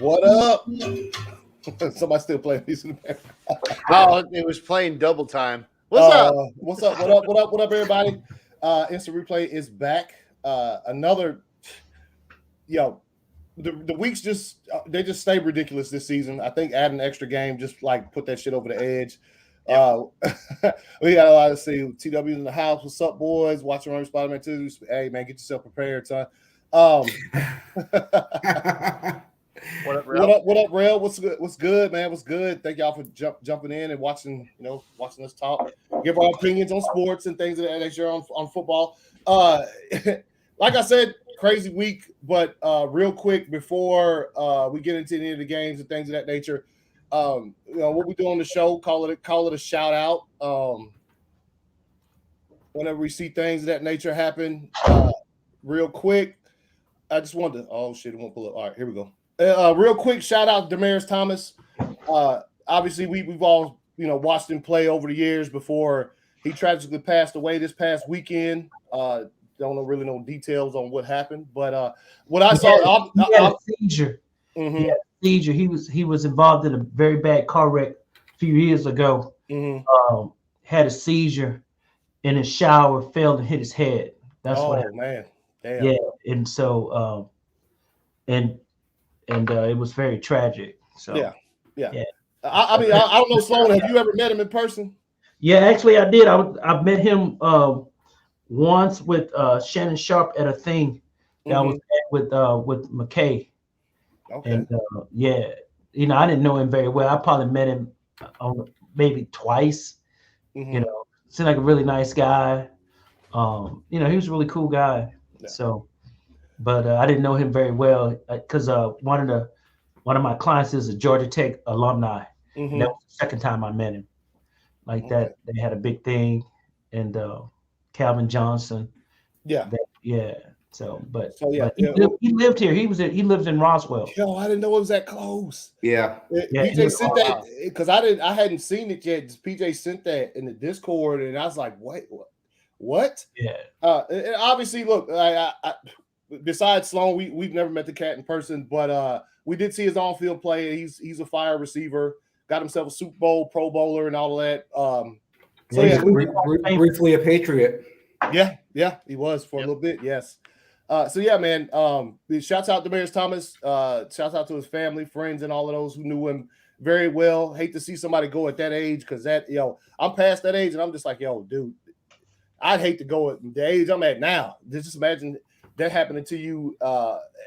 What up? Somebody still playing Peace in the Oh, it was playing double time. What's up? What's up? What up? What up? What up, everybody? Instant Replay is back. The weeks they just stay ridiculous this season. I think adding an extra game just like put that shit over the edge. We got a lot to see. TW's in the house. What's up, boys? Watching Running Spider-Man 2. Hey, man, get yourself prepared, son. What up, Rel? What up, Rel? What's good, man? What's good? Thank y'all for jumping in and watching us talk. Give our opinions on sports and things of that nature on football. Like I said, crazy week, but real quick before we get into any of the games and things of that nature, what we do on the show, call it a shout out. Whenever we see things of that nature happen, real quick, I just wanted to. Oh shit, it won't pull up. All right, here we go. Real quick shout out to Demaryius Thomas. Obviously, we've all watched him play over the years before he tragically passed away this past weekend. Don't know really no details on what happened, but what I saw, he had a seizure. Mm-hmm. He had a seizure. He was involved in a very bad car wreck a few years ago. Mm-hmm. Had a seizure in his shower, fell and hit his head. That's what happened. Man. Damn. Yeah, and so and it was very tragic. So yeah. I mean, I don't know, Sloan. Have you ever met him in person? Yeah, actually, I did. I met him once with Shannon Sharp at a thing that I was at with McKay. Okay. And I didn't know him very well. I probably met him maybe twice. Mm-hmm. Seemed like a really nice guy. He was a really cool guy. Yeah. So, but I didn't know him very well because one of my clients is a Georgia Tech alumni. Mm-hmm. And that was the second time I met him. Like that, they had a big thing, and Calvin Johnson. Yeah. So he lived here. He lived in Roswell. Yo, I didn't know it was that close. Yeah. PJ sent that because I hadn't seen it yet. PJ sent that in the Discord, and I was like, what? Yeah. And obviously, look, I besides Sloan, we've never met the cat in person, but we did see his on-field play. He's a fire receiver. Got himself a Super Bowl, Pro Bowler, and all of that. Briefly a Patriot. Yeah, he was for a little bit. Yes. Man. Shouts out to Demaryius Thomas. Shouts out to his family, friends, and all of those who knew him very well. Hate to see somebody go at that age because I'm past that age, and I'm just like, dude, I'd hate to go at the age I'm at now. Just imagine that happening to you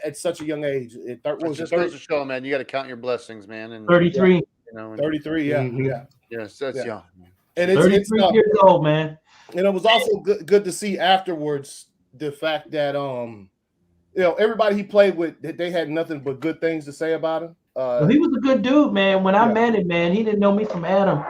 at such a young age. It goes to show, man. You got to count your blessings, man. And 33. 33. Yeah. Mm-hmm. Yeah. Yes, that's young. Man. And it's 33 years old, man. And it was also good to see afterwards the fact that everybody he played with, they had nothing but good things to say about him. He was a good dude, man. When I met him, man, he didn't know me from Adam.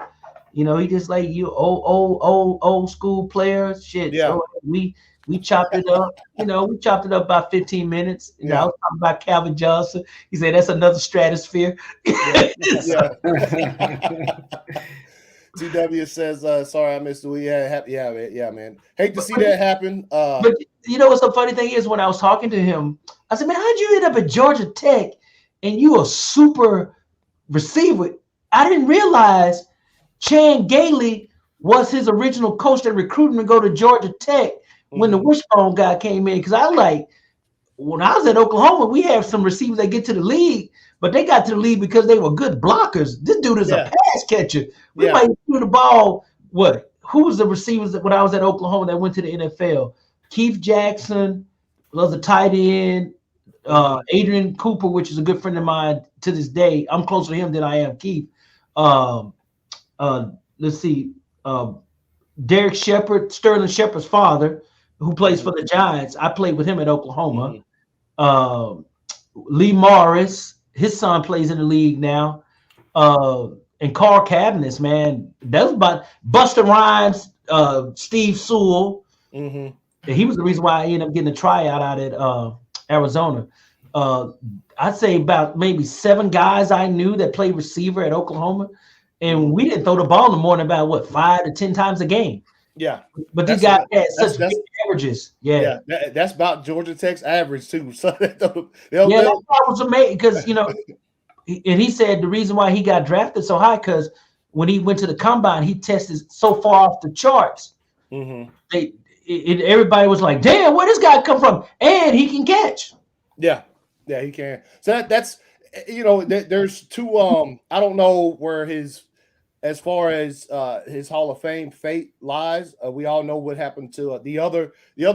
He just like you old school players. Shit. Yeah. So we chopped it up. We chopped it up about 15 minutes. I was talking about Calvin Johnson. He said that's another stratosphere. Yeah. TW says, sorry I missed the week. Yeah, man. Hate to see that happen. But what's the funny thing is when I was talking to him, I said, man, how'd you end up at Georgia Tech and you a super receiver? I didn't realize Chan Gailey was his original coach that recruited him to go to Georgia Tech when the Wishbone guy came in. Because when I was at Oklahoma, we have some receivers that get to the league, but they got to the league because they were good blockers. This dude is a pass catcher. We might threw the ball. Who was the receivers when I was at Oklahoma that went to the NFL? Keith Jackson was a tight end. Adrian Cooper, which is a good friend of mine to this day. I'm closer to him than I am Keith. Let's see. Derek Shepard, Sterling Shepard's father, who plays for the Giants. I played with him at Oklahoma. Lee Morris, his son plays in the league now. And Carl Cabinets, man. That was about Buster Rhymes, Steve Sewell. He was the reason why I ended up getting a tryout out at Arizona. I'd say about maybe 7 guys I knew that played receiver at Oklahoma. And we didn't throw the ball no more than about 5 to 10 times a game. Yeah. But these guys had such big averages. Yeah. That's about Georgia Tech's average too. So that was amazing because he said the reason why he got drafted so high because when he went to the combine, he tested so far off the charts. Mm-hmm. Everybody was like, "Damn, where this guy come from?" And he can catch. Yeah, he can. So that's there's two. I don't know where as far as his Hall of Fame fate lies. We all know what happened to the other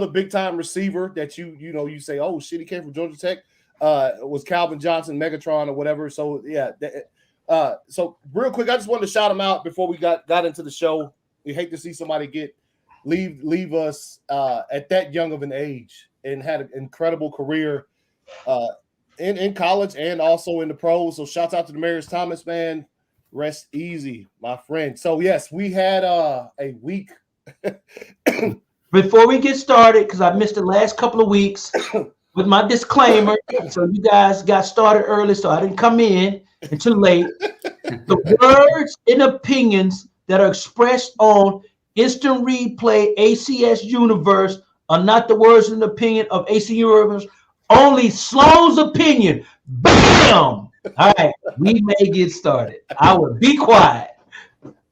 big time receiver that you say, oh shit, he came from Georgia Tech. Was Calvin Johnson, Megatron or whatever. So yeah. So real quick, I just wanted to shout him out before we got into the show. You hate to see somebody leave us at that young of an age and had an incredible career in college and also in the pros. So shouts out to Demaryius Thomas, man. Rest easy, my friend. So yes, we had a week. Before we get started, because I missed the last couple of weeks with my disclaimer, so you guys got started early, so I didn't come in until late. The words and opinions that are expressed on Instant Replay ACS Universe are not the words and opinion of AC Universe, only Sloan's opinion. Bam! All right, we may get started. I will be quiet.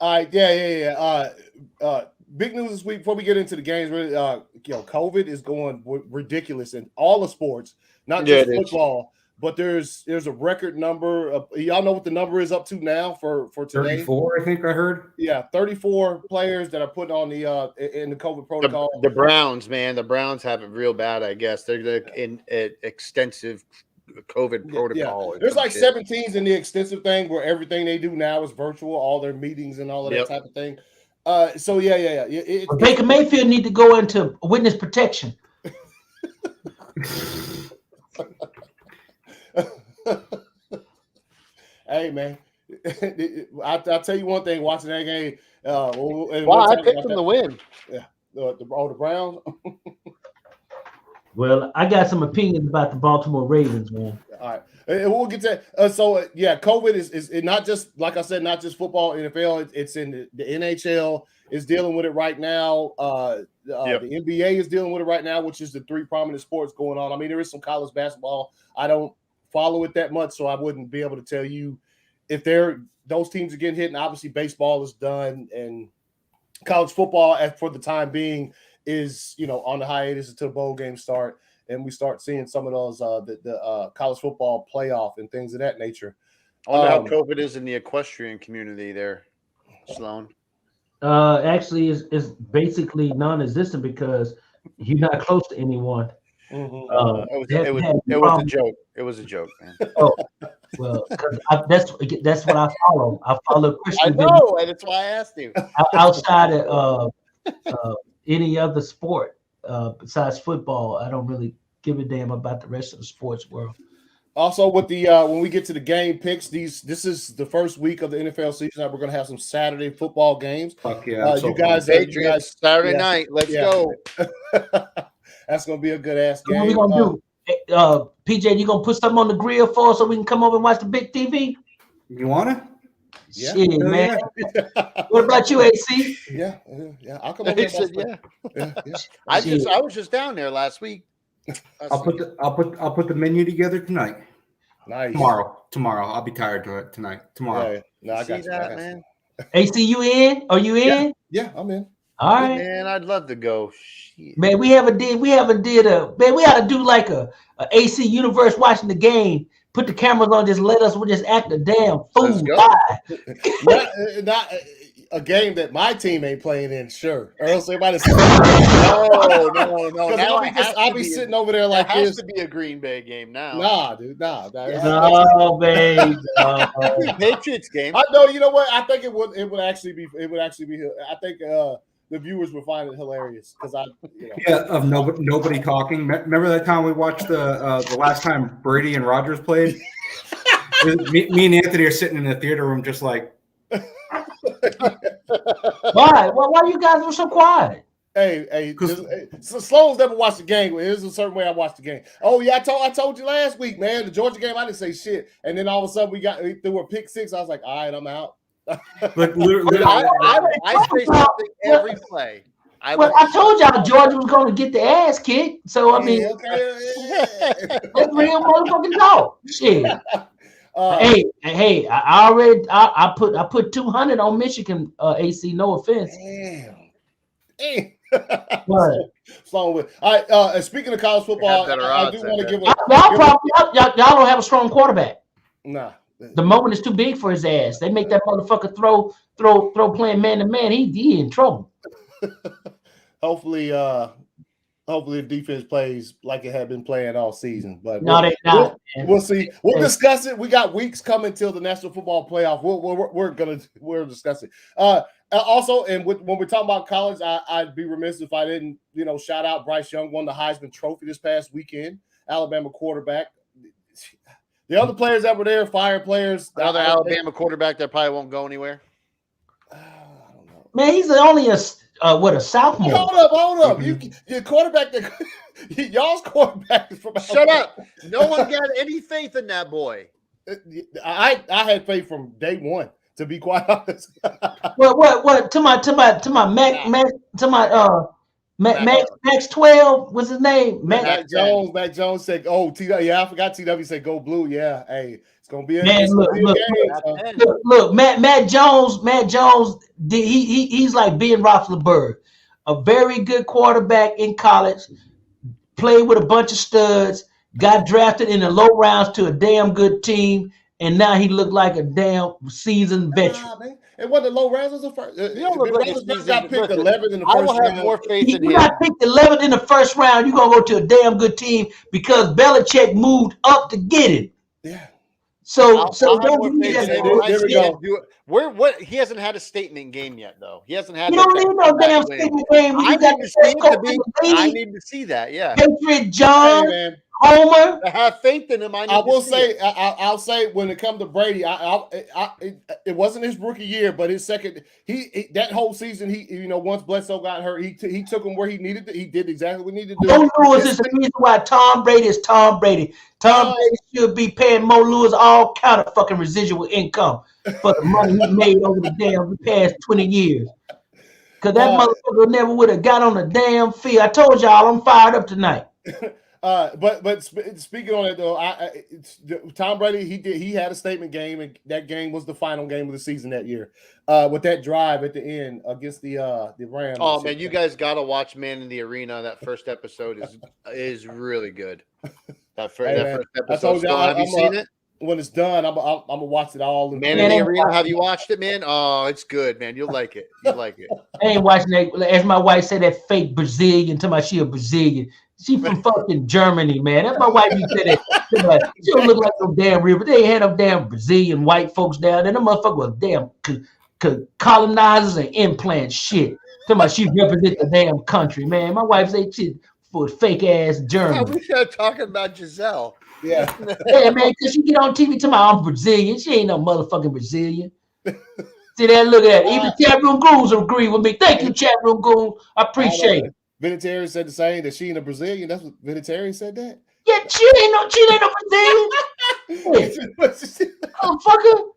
All right, yeah. Big news this week before we get into the games. COVID is going ridiculous in all the sports, not just football. But there's a record number of, y'all know what the number is up to now for today? 34, I think I heard. Yeah, 34 players that are put on the in the COVID protocol. The Browns, man, the Browns have it real bad. I guess they're in extensive COVID protocol. Yeah. There's like 17s in the extensive thing where everything they do now is virtual, all their meetings and all of that type of thing. So yeah. Baker Mayfield need to go into witness protection. Hey man, I'll tell you one thing. Watching that game, I picked them to win. Yeah, the Browns. Well, I got some opinions about the Baltimore Ravens, man. All right, and we'll get to that. COVID is not just, like I said, not just football, NFL. It's in the NHL is dealing with it right now. The NBA is dealing with it right now, which is the three prominent sports going on. I mean, there is some college basketball. I don't follow it that much, so I wouldn't be able to tell you if those teams are getting hit. And obviously, baseball is done, and college football, for the time being, is on the hiatus until bowl games start, and we start seeing some of those the college football playoff and things of that nature. I wonder how COVID is in the equestrian community there, Sloan. Actually, is basically non-existent because you're not close to anyone. Mm-hmm. It was a joke. It was a joke, man. Oh, well, that's what I follow. I follow Christian. I know, and that's why I asked you. Outside of any other sport besides football, I don't really give a damn about the rest of the sports world. Also, with the when we get to the game picks, this is the first week of the NFL season. We're going to have some Saturday football games. Fuck yeah! You guys, Saturday night. Let's go. That's going to be a good ass game. What are we going to do? PJ, you going to put something on the grill for us so we can come over and watch the big TV? You want to? Yeah. Shit, man. What about you, AC? Yeah. I'll come over. Yeah. I was just down there last week. I'll put the menu together tonight. Nice. Tomorrow. I'll be tired tonight. Tomorrow. Yeah. No, I got you. Man. AC, you in? Are you in? Yeah, I'm in. All right, man. I'd love to go. Shit. Man, we ought to do like a AC Universe watching the game. Put the cameras on, we'll just act a damn fool. Not a game that my team ain't playing in, sure. Or else everybody's No. I'll be sitting over there like this. It has this. to be a Green Bay game now. Nah, dude, nah. No, babe. Patriots game. I know. You know what? I think it would actually be. I think the viewers would find it hilarious because of nobody talking. Remember that time we watched the last time Brady and Rodgers played? me and Anthony are sitting in the theater room just like. Why? Well, why you guys were so quiet? Hey, so Sloan's never watched the game. There's a certain way I watched the game. Oh yeah, I told you last week, man. The Georgia game, I didn't say shit, and then all of a sudden we threw a pick six. I was like, all right, I'm out. But literally, I say something every play. I told y'all Georgia was going to get the ass kicked. So I mean, that's real motherfucking talk. Shit. Hey! I already I put 200 on Michigan. AC, no offense. Damn. What? Sloan with. All right. Speaking of college football, I do want to give y'all don't have a strong quarterback. Nah. The moment is too big for his ass. They make that motherfucker throw playing man to man. He in trouble. Hopefully the defense plays like it had been playing all season. But no, they not. We'll see. We'll discuss it. We got weeks coming till the National Football Playoff. We're discussing. Also, and when we're talking about college, I'd be remiss if I didn't, shout out Bryce Young, won the Heisman Trophy this past weekend. Alabama quarterback. The other players that were there, fire players. Another Alabama quarterback that probably won't go anywhere. I don't know. Man, he's only a sophomore. Hold up. Your quarterback, y'all's quarterback is from Shut up. No one got any faith in that boy. I had faith from day one, to be quite honest. What? To my Max 12, what's his name? Mac Jones said, "Oh, TW, yeah, I forgot TW said go blue." Yeah, hey, it's gonna be a man. Look, Matt Jones. He's like Ben Roethlisberger, a very good quarterback in college. Played with a bunch of studs. Got drafted in the low rounds to a damn good team, and now he looked like a damn seasoned veteran. It wasn't the low rounds. It was the first. Got picked 11th in the first round. I will have more faith in him. You got picked 11th in the first round. You're gonna go to a damn good team because Belichick moved up to get it. Yeah. So there we go. He hasn't had a statement game yet, though. He hasn't had. You don't need no damn statement game. I need to see that. Yeah. Patriot John. Hey, man. Homer. I have faith in him. I'll say when it comes to Brady, it wasn't his rookie year, but his second. He that whole season, once Bledsoe got hurt, he took him where he needed to. He did exactly what he needed to do. Mo Lewis is the reason why Tom Brady is Tom Brady. Tom Brady should be paying Mo Lewis all kind of fucking residual income for the money he made over the past 20 years. Because that motherfucker never would have got on the damn field. I told y'all I'm fired up tonight. But speaking on it though, Tom Brady he had a statement game, and that game was the final game of the season that year. With that drive at the end against the Rams. Oh man, you guys gotta watch Man in the Arena. That first episode is really good. That first episode. Have you seen it? When it's done, I'm gonna watch it all. Man in the Arena. Have you watched it, man? Oh, it's good, man. You'll like it. I ain't watching that. As my wife said, that fake Brazilian. Tell me she a Brazilian. She from fucking Germany, man. That's my wife. You said that. She don't look like no damn real, but they ain't had no damn Brazilian white folks down there. Them motherfuckers was damn colonizers and implant shit. Tell me she represent the damn country, man. My wife say shit for fake ass German. We started talking about Giselle. Yeah. Yeah, man, because she get on TV talking about I'm Brazilian. She ain't no motherfucking Brazilian. See that? Look at that. Even chat room goons agree with me. Thank you, chat room goons. I appreciate it. Vinatieri said the same, that she ain't a Brazilian. That's what Vinatieri said that. Yeah, she ain't no Brazilian. Motherfucker.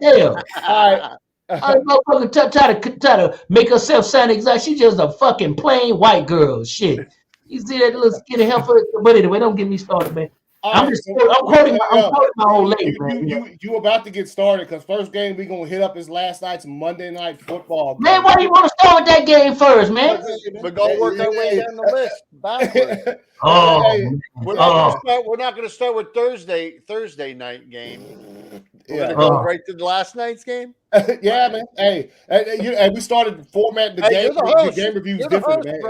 Damn. All right. Motherfucker try to make herself sound exact. She's just a fucking plain white girl. Shit. You see that little skinny heifer? But anyway, don't get me started, man. I'm quoting my old lady, man. You about to get started because first game we gonna hit up is last night's Monday Night Football game. Man, why do you want to start with that game first, man? We're gonna work our way down the list backwards. We're not gonna start with Thursday night game. We're gonna go right to the last night's game. Yeah, man. Hey, we started formatting the game. The game reviews different, man.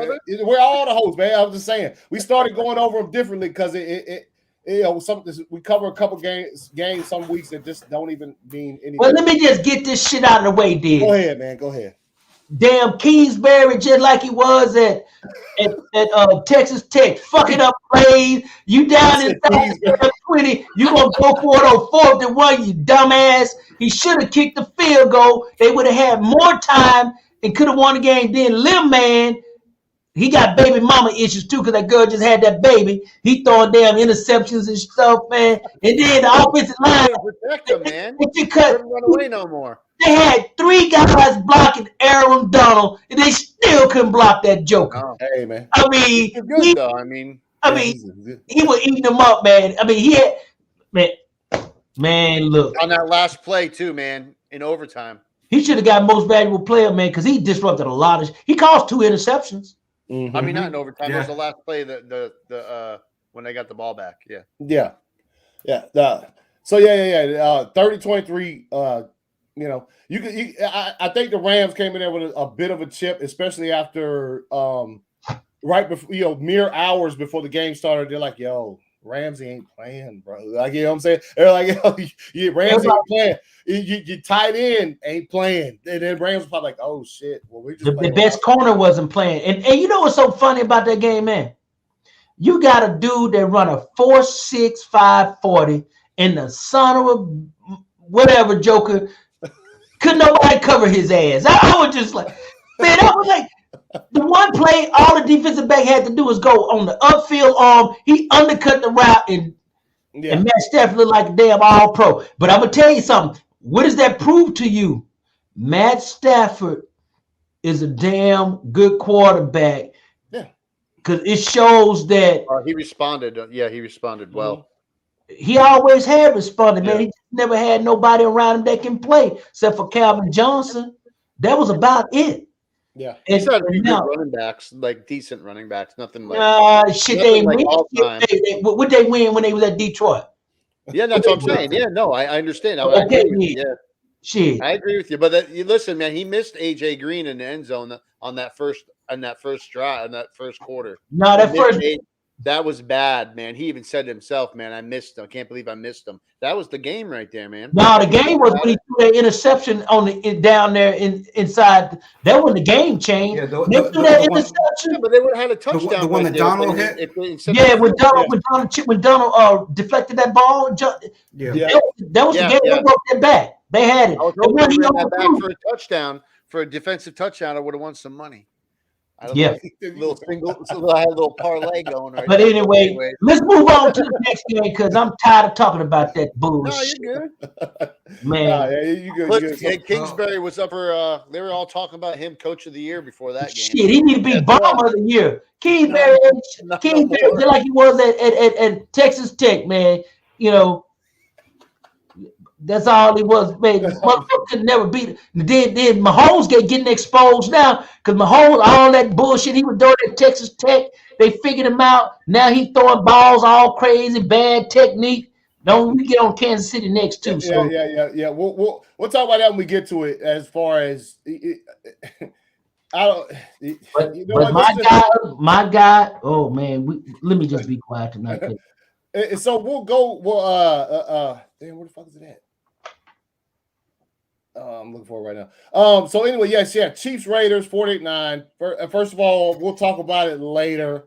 We're all the hosts, man. I was just saying we started going over them differently because we cover a couple games some weeks that just don't even mean anything. Well, let me just get this shit out of the way, dude. Go ahead, man. Go ahead. Damn Kingsbury, just like he was at Texas Tech, fucking up plays. You down in 20, you gonna go for it on 4th and 1, you dumbass. He should have kicked the field goal. They would have had more time and could have won the game. Then Lim Man, he got baby mama issues too, because that girl just had that baby. He throwing damn interceptions and stuff, man. And then the offensive line, protect him, man. They couldn't run away no more. They had 3 guys blocking Aaron Donald, and they still couldn't block that joker. Oh. Hey, man. I mean, good though. I mean, he was eating them up, man. I mean, he had, man. Man, look. On that last play, too, man, in overtime. He should have got most valuable player, man, because he disrupted a lot of. He caused 2 interceptions. I mean, not in overtime. It was the last play the when they got the ball back. Yeah. So 30-23. You know, I think the Rams came in there with a bit of a chip, especially after right before mere hours before the game started. They're like, "Yo, Ramsey ain't playing, bro." Like, you know what I'm saying? They're like, "Yo, Ramsey ain't playing. You tight end ain't playing." And then Rams was probably like, "Oh shit, well we just the best corner wasn't playing." And you know what's so funny about that game, man? You got a dude that run a 4.6 540, and the son of a whatever joker couldn't nobody cover his ass. I was just like, man, I was like, the one play all the defensive back had to do was go on the upfield arm. He undercut the route, and Matt Stafford looked like a damn all-pro. But I'm gonna tell you something. What does that prove to you? Matt Stafford is a damn good quarterback. Yeah, because it shows that he responded. Yeah, he responded well. He always had responded, man. He never had nobody around him that can play except for Calvin Johnson. That was about it. Yeah, he's had a few good running backs, like decent running backs. Nothing like shit. They win. What they win when they was at Detroit? Yeah, that's what I'm saying. Yeah, no, I understand. I agree with you. Yeah, shit, I agree with you. But you listen, man. He missed AJ Green in the end zone on that first drive, in that first quarter. No, that was bad, man. He even said to himself, man, I missed him. I can't believe I missed him. That was the game right there, man. No, the game was when he threw that interception down there inside. That was the game change. Yeah, that interception. But they would have had a touchdown. The one that Donald hit? When Donald deflected that ball. That was the game that broke that back. They had it. I was hoping he ran that back for a touchdown, for a defensive touchdown. I would have won some money. I had a little parlay going right. But anyway, let's move on to the next game because I'm tired of talking about that bullshit. No, you're good, man. You good. Kingsbury was up for. They were all talking about him Coach of the Year before that game. Shit, he need to be Bomb of the Year. Kingsbury, just like he was at Texas Tech, man. You know. That's all he was, man. Motherfucker could never beat it. Then Mahomes getting exposed now because Mahomes, all that bullshit he was doing at Texas Tech, they figured him out. Now he's throwing balls all crazy, bad technique. Don't we get on Kansas City next too? Yeah. We'll talk about that when we get to it. As far as my guy. Oh man, let me just be quiet tonight. So we'll go. Damn, where the fuck is it at? I'm looking for it right now. So anyway, Chiefs Raiders 48-9. First of all, we'll talk about it later.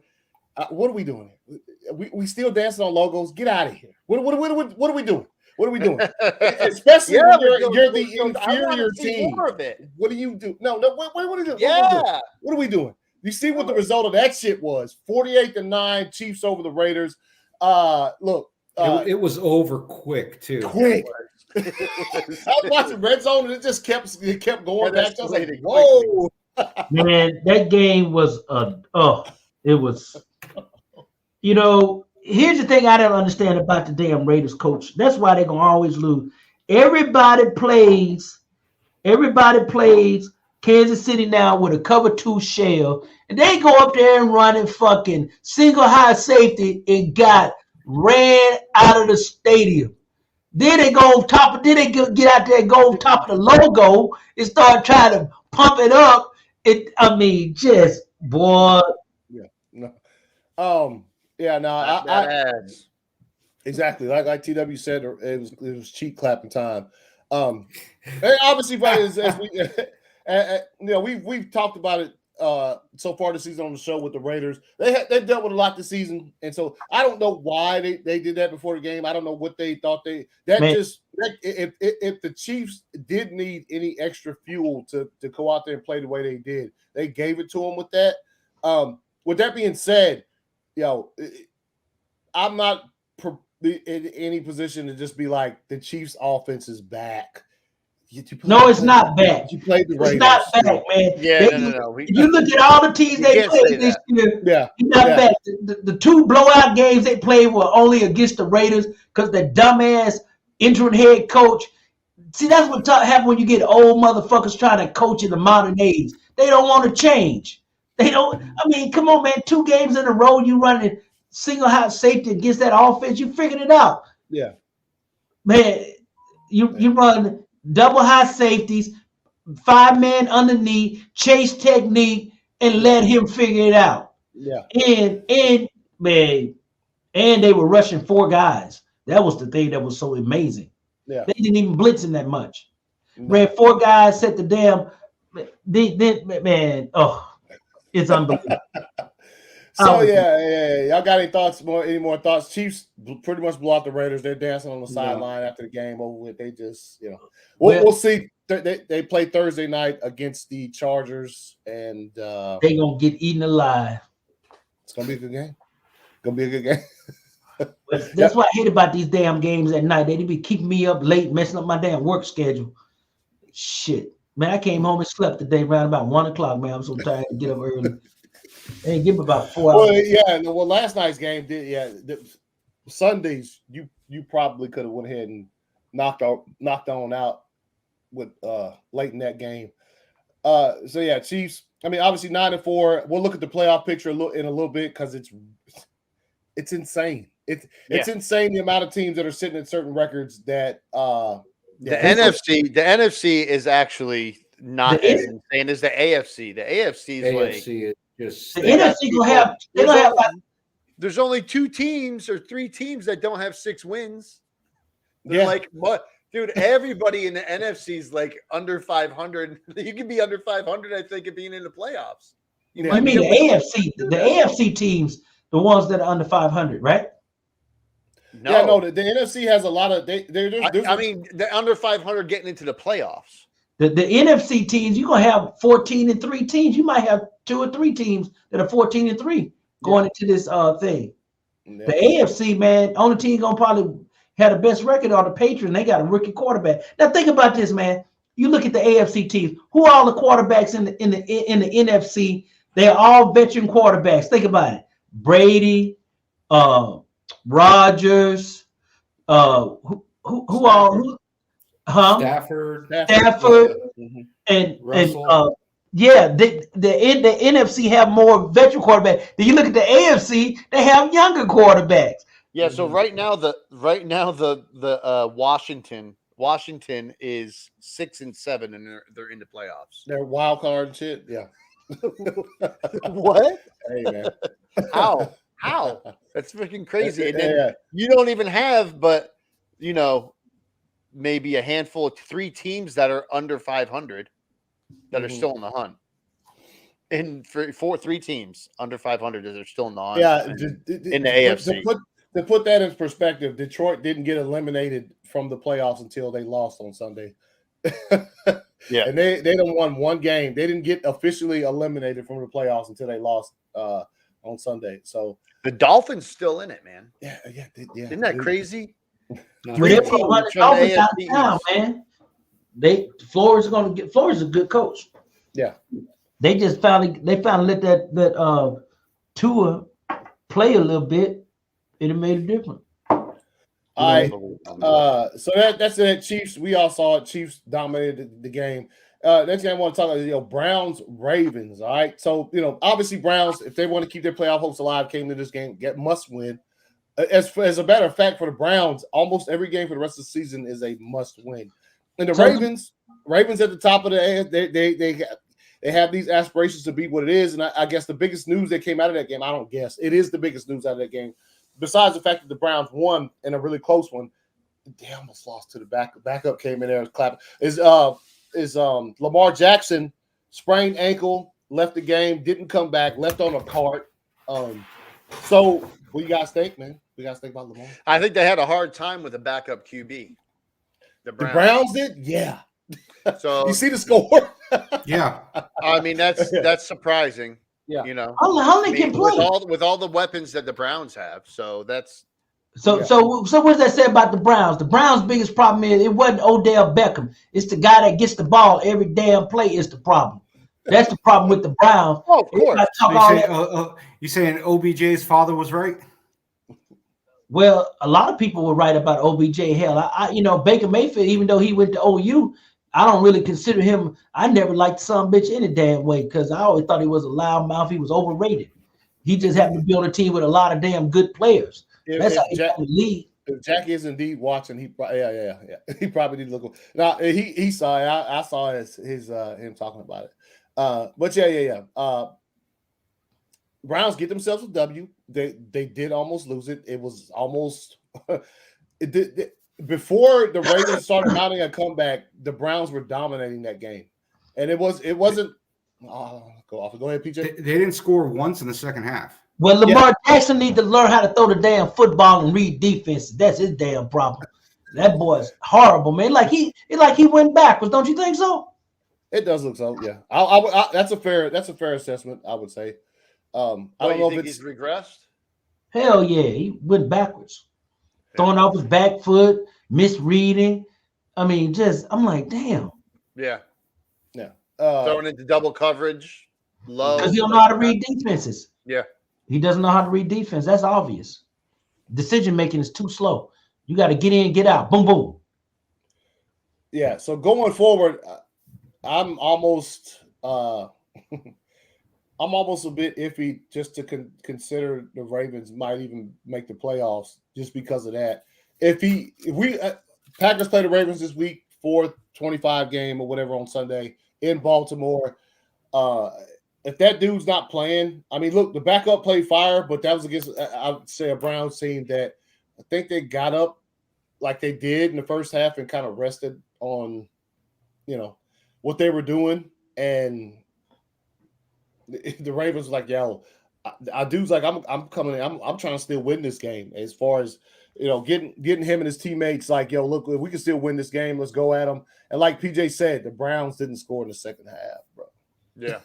What are we doing? We still dancing on logos? Get out of here! What are we doing? What are we doing? Especially when you're the inferior team. What do you do? No. What are you doing? Yeah. What are we doing? You see what the result of that shit was? 48-9. Chiefs over the Raiders. Look. It was over quick too. Quick. I was watching Red Zone and it just kept going back. I was like, whoa. Man, that game was it was. You know, here's the thing I don't understand about the damn Raiders coach. That's why they're gonna always lose. Everybody plays Kansas City now with a cover 2 shell, and they go up there and run and fucking single high safety and got ran out of the stadium. Then they go on top of. Then they get out there and go on top of the logo and start trying to pump it up. Just boy. Yeah. No. Exactly. Like TW said, it was cheek clapping time. Obviously, as we've talked about it so far this season on the show with the Raiders. They've dealt with a lot this season, and so I don't know why they did that before the game. I don't know what they thought if the Chiefs did need any extra fuel to go out there and play the way they did, they gave it to them with that. With that being said, I'm not in any position to just be like the Chiefs' offense is back. No, it's not back. You played the Raiders. It's not back, man. Yeah, no. You look at all the teams they played this year. Yeah, he's not back. The 2 blowout games they played were only against the Raiders because the dumbass interim head coach. See, that's what happens when you get old motherfuckers trying to coach in the modern age. They don't want to change. They don't. I mean, come on, man. 2 games in a row, you running single high safety against that offense. You figured it out. Yeah, man. You run double high safeties, 5-man underneath, chase technique, and let him figure it out. Yeah, and man, and they were rushing 4 guys. That was the thing that was so amazing. Yeah, They didn't even blitz in that much. no. Ran 4 guys, set the damn. Man, oh, it's unbelievable. So yeah. Y'all got any more thoughts? Chiefs pretty much blew out the Raiders. They're dancing on the sideline after the game over with. They just, we'll see. They play Thursday night against the Chargers, and they're gonna get eaten alive. It's gonna be a good game. That's what I hate about these damn games at night. They be keeping me up late, messing up my damn work schedule. Shit, man, I came home and slept today around about 1 o'clock. Man, I'm so tired to get up early. They give me about 4 hours. Well, last night's game Sundays you probably could have went ahead and knocked on out with late in that game. Chiefs. I mean, obviously 9-4. We'll look at the playoff picture in a little bit because it's insane. It's insane the amount of teams that are sitting at certain records that the NFC is actually not as insane as the AFC. The AFC is just the NFC gonna have. They gonna have. There's only 2 teams or 3 teams that don't have 6 wins. They're like, what, dude? Everybody in the NFC is like under 500. You can be under 500, I think, of being in the playoffs. You mean the AFC? The AFC teams, the ones that are under 500, right? No, the NFC has a lot of. They're under 500 getting into the playoffs. The NFC teams, you're gonna have 14-3 teams. You might have 2 or 3 teams that are 14-3 going into this thing. Yeah. The AFC, man, only team gonna probably have the best record are the Patriots. They got a rookie quarterback. Now think about this, man. You look at the AFC teams. Who are all the quarterbacks in the NFC? They're all veteran quarterbacks. Think about it. Brady, Rodgers, Stafford, and Russell. The NFC have more veteran quarterbacks. Then you look at the AFC, they have younger quarterbacks. Yeah, so right now the Washington is 6-7 and they're in the playoffs. They're wild card and shit. Yeah. What? Hey man. How? That's freaking crazy. And then you don't even have, but maybe a handful of 3 teams that are under 500 that are still in the hunt. And for 3 teams under 500 that are still in the hunt. Yeah, in the AFC. To put that in perspective, Detroit didn't get eliminated from the playoffs until they lost on Sunday. Yeah, and they done won 1 game. They didn't get officially eliminated from the playoffs until they lost on Sunday. So the Dolphins still in it, man. Yeah. Isn't that crazy? They're Dolphins out of town, man. Florida's a good coach. Yeah. They just finally let that Tua play a little bit, and it made a difference. All right. So that's it. Chiefs. We all saw it. Chiefs dominated the game. Next game I want to talk about Browns Ravens. All right. So obviously Browns, if they want to keep their playoff hopes alive, came to this game must win. As a matter of fact, for the Browns, almost every game for the rest of the season is a must win. And the Ravens at the top of the AFC, they have these aspirations to be what it is. And I guess the biggest news that came out of that game, I don't guess, it is the biggest news out of that game. Besides the fact that the Browns won in a really close one, they almost lost to the backup came in there and clapped. Is Lamar Jackson sprained ankle, left the game, didn't come back, left on a cart. So what do you guys think, man? What do you guys think about Lamar? I think they had a hard time with a backup QB. The Browns did? Yeah. So you see the score? Yeah. I mean, that's surprising. Yeah. How they can play with all the weapons that the Browns have. So that's so what does that say about the Browns? The Browns' biggest problem is it wasn't Odell Beckham. It's the guy that gets the ball every damn play is the problem. That's the problem with the Browns. Oh, of course. You saying OBJ's father was right? Well, a lot of people were right about OBJ. Hell, Baker Mayfield, even though he went to OU, I don't really consider him. I never liked some bitch any damn way because I always thought he was a loudmouth. He was overrated. He just happened to be on a team with a lot of damn good players. That's how he got the lead. If Jack is indeed watching, he probably need to look. Now he saw it. I saw his him talking about it. But yeah. Browns get themselves a W. They did almost lose it. It was almost before the Ravens started mounting a comeback. The Browns were dominating that game, and it wasn't. Go ahead, PJ. They didn't score once in the second half. Well, Lamar Jackson need to learn how to throw the damn football and read defenses. That's his damn problem. That boy's horrible, man. Like he went backwards. Don't you think so? It does look so. Yeah, I that's a fair assessment. I would say. I don't know if he's regressed. Hell yeah, he went backwards, throwing off his back foot, misreading. I mean, I'm like, damn. Yeah. Throwing into double coverage, low because he don't know how to read defenses. Yeah, he doesn't know how to read defense. That's obvious. Decision making is too slow. You got to get in, get out, boom, boom. Yeah. So going forward, I'm almost a bit iffy just to consider the Ravens might even make the playoffs just because of that. If Packers play the Ravens this week, 4-25 game or whatever on Sunday in Baltimore. If that dude's not playing, I mean, look, the backup played fire, but that was against, I would say, a Browns team that I think they got up like they did in the first half and kind of rested on, what they were doing. And the Ravens were like, yo, our dude's like, I'm coming in. I'm trying to still win this game. As far as, getting him and his teammates like, yo, look, if we can still win this game, let's go at them. And like PJ said, the Browns didn't score in the second half, bro. Yeah.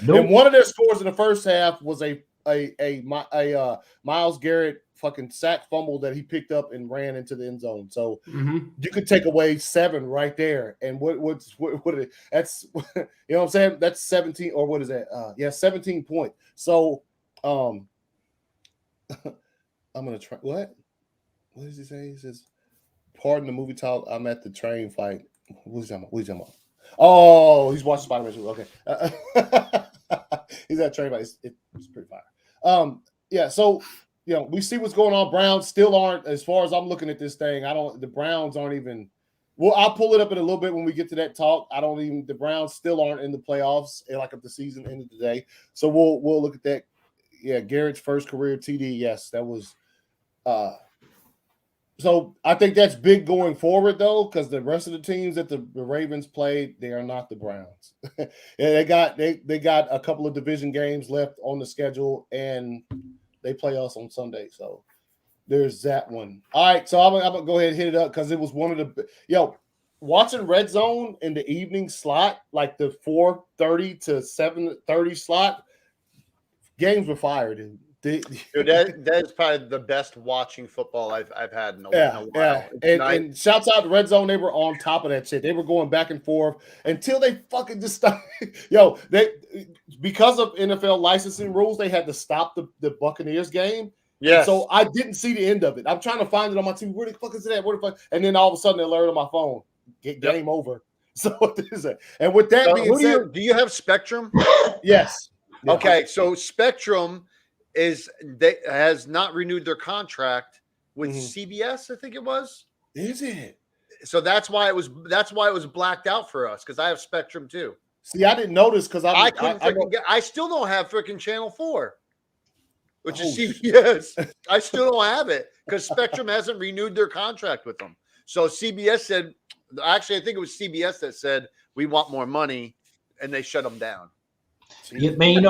And one of their scores in the first half was a Myles Garrett fucking sack fumble that he picked up and ran into the end zone. So you could take away 7 right there. And what that's you know what I'm saying? That's 17 or what is that? 17 points. So I'm gonna try what does he say? He says, pardon the movie talk. I'm at the train fight. What is he talking about? Oh, he's watching Spider-Man too. Okay. He's at train fight. It's pretty fire. So we see what's going on. Browns still aren't, as far as I'm looking at this thing, the Browns aren't even, well, I'll pull it up in a little bit when we get to that talk. The Browns still aren't in the playoffs, like if the season ended today. So we'll look at that. Yeah, Garrett's first career TD. Yes, that was, so I think that's big going forward, though, because the rest of the teams that the Ravens played, they are not the Browns. They got a couple of division games left on the schedule, and they play us on Sunday. So there's that one. All right, so I'm gonna go ahead and hit it up because it was one of the watching Red Zone in the evening slot, like the 4:30 to 7:30 slot. Games were fire, dude. Dude, that is probably the best watching football I've had in a while. Yeah. And shouts out to Red Zone. They were on top of that shit. They were going back and forth until they fucking just stopped. Because of NFL licensing rules, they had to stop the Buccaneers game. Yeah. So I didn't see the end of it. I'm trying to find it on my TV. Where the fuck is it at? Where the fuck? And then all of a sudden, they alert on my phone. Game over. So what is it? And with that being said, do you have Spectrum? Yes. Yeah. Okay, so Spectrum has not renewed their contract with CBS, I think it was. Is it? So that's why it was blacked out for us because I have Spectrum too. See, I didn't notice because I still don't have freaking Channel 4, which is CBS. I still don't have it because Spectrum hasn't renewed their contract with them. So CBS said, actually, I think it was CBS that said we want more money, and they shut them down. Yeah, man,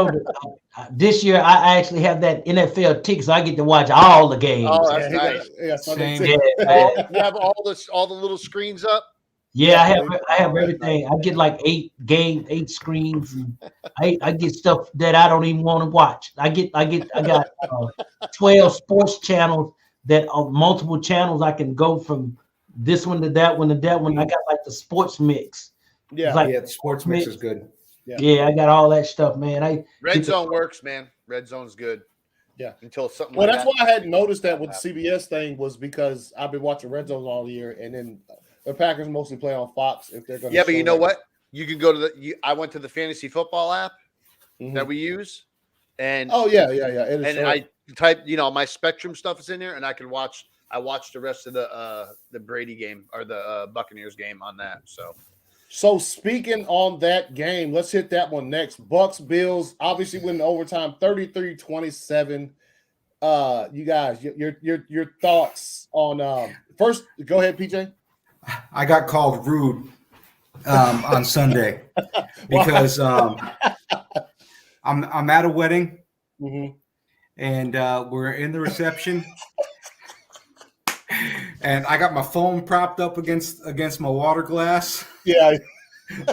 this year I actually have that NFL ticket, so I get to watch all the games. Oh, that's nice. You have all the little screens up. Yeah, I have everything. I get like 8 screens, and I get stuff that I don't even want to watch. I got 12 sports channels that are multiple channels. I can go from this one to that one to that one. I got like the sports mix. Yeah, the sports mix is good. Yeah, I got all that stuff, man. Red Zone works, man. Red Zone's good. Yeah. Until something. Well, like that's why I hadn't noticed that with the CBS thing was because I've been watching Red Zone all year, and then the Packers mostly play on Fox if they're going to. Yeah, but you know what? You can go to I went to the fantasy football app that we use, and and I type, my Spectrum stuff is in there, and I can watch. I watched the rest of the Brady game or the Buccaneers game on that. So speaking on that game, let's hit that one next. Bucks Bills obviously win overtime 33-27. You guys, your thoughts on first, go ahead, PJ. I got called rude on Sunday because I'm at a wedding and we're in the reception. And I got my phone propped up against my water glass. Yeah.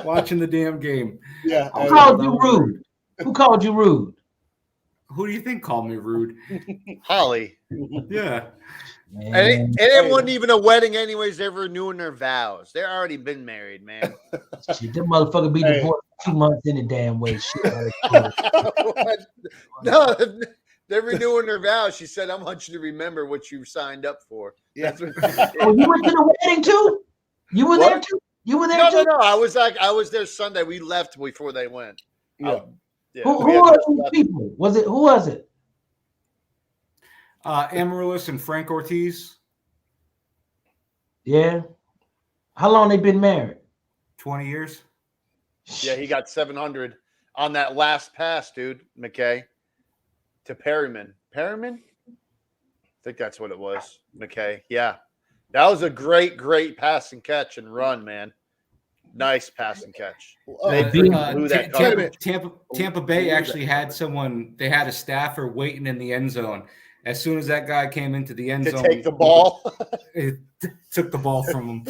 Watching the damn game. Yeah. Who called you rude? Who called you rude? Who do you think called me rude? Holly. Yeah. And it wasn't even a wedding anyways. They were renewing their vows. They're already been married, man. Shit, that motherfucker be divorced 2 months in a damn way. Shit. No, they're renewing their vows. She said, I want you to remember what you signed up for. Yeah. That's what you went to the wedding too? You were there too? You were there too? No. I was there Sunday. We left before they went. Yeah. Who are these people? Who was it? Amaryllis and Frank Ortiz. Yeah. How long they been married? 20 years. Yeah, he got 700 on that last pass, dude, McKay, to Perryman. Perryman? I think that's what it was, McKay. Yeah. That was a great pass and catch and run, man. Nice pass and catch. Tampa Bay actually had someone, they had a staffer waiting in the end zone. As soon as that guy came into the end zone, to take the ball, it took the ball from him.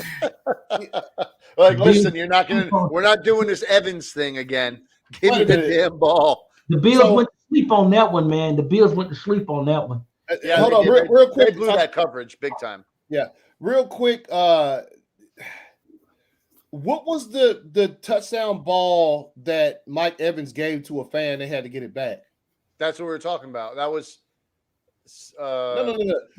Like, listen, we're not doing this Evans thing again. Give me the damn ball. The Bills went to sleep on that one, man. The Bills went to sleep on that one. Yeah, hold on, real quick. They blew that coverage big time. Yeah, real quick. What was the touchdown ball that Mike Evans gave to a fan? They had to get it back. That's what we were talking about. That was no.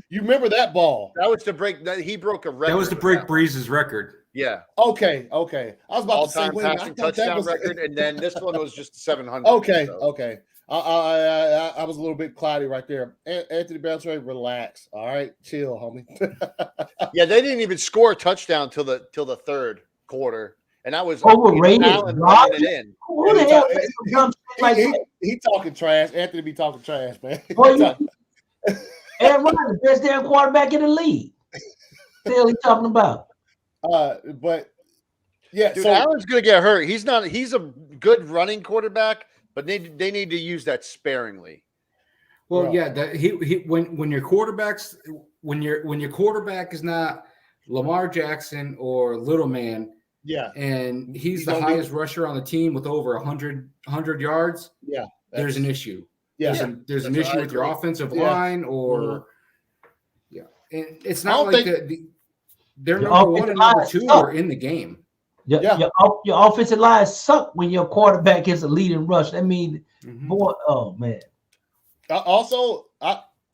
You remember that ball? That was to break. He broke a record. That was to break Breeze's record. Yeah. Okay. I was about to say, all-time passing touchdown record, and then this one was just 700. Okay. I was a little bit cloudy right there. Anthony Beltray, relax. All right, chill, homie. Yeah, they didn't even score a touchdown till the third quarter, and that was overrated. Who the hell? He talking trash. Anthony be talking trash, man. Aaron Rodgers, best damn quarterback in the league. What the hell he talking about? But yeah, dude, Allen's gonna get hurt. He's a good running quarterback, but they need to use that sparingly. Well, yeah, when your quarterback is not Lamar Jackson or Little Man, yeah, and he's the highest rusher on the team with over 100 yards, yeah, there's an issue. Yeah, there's an issue with your offensive line, or and it's not like they're number one and number two are in the game. Your offensive line suck when your quarterback is a leading rush. I mean, boy, oh man. Also,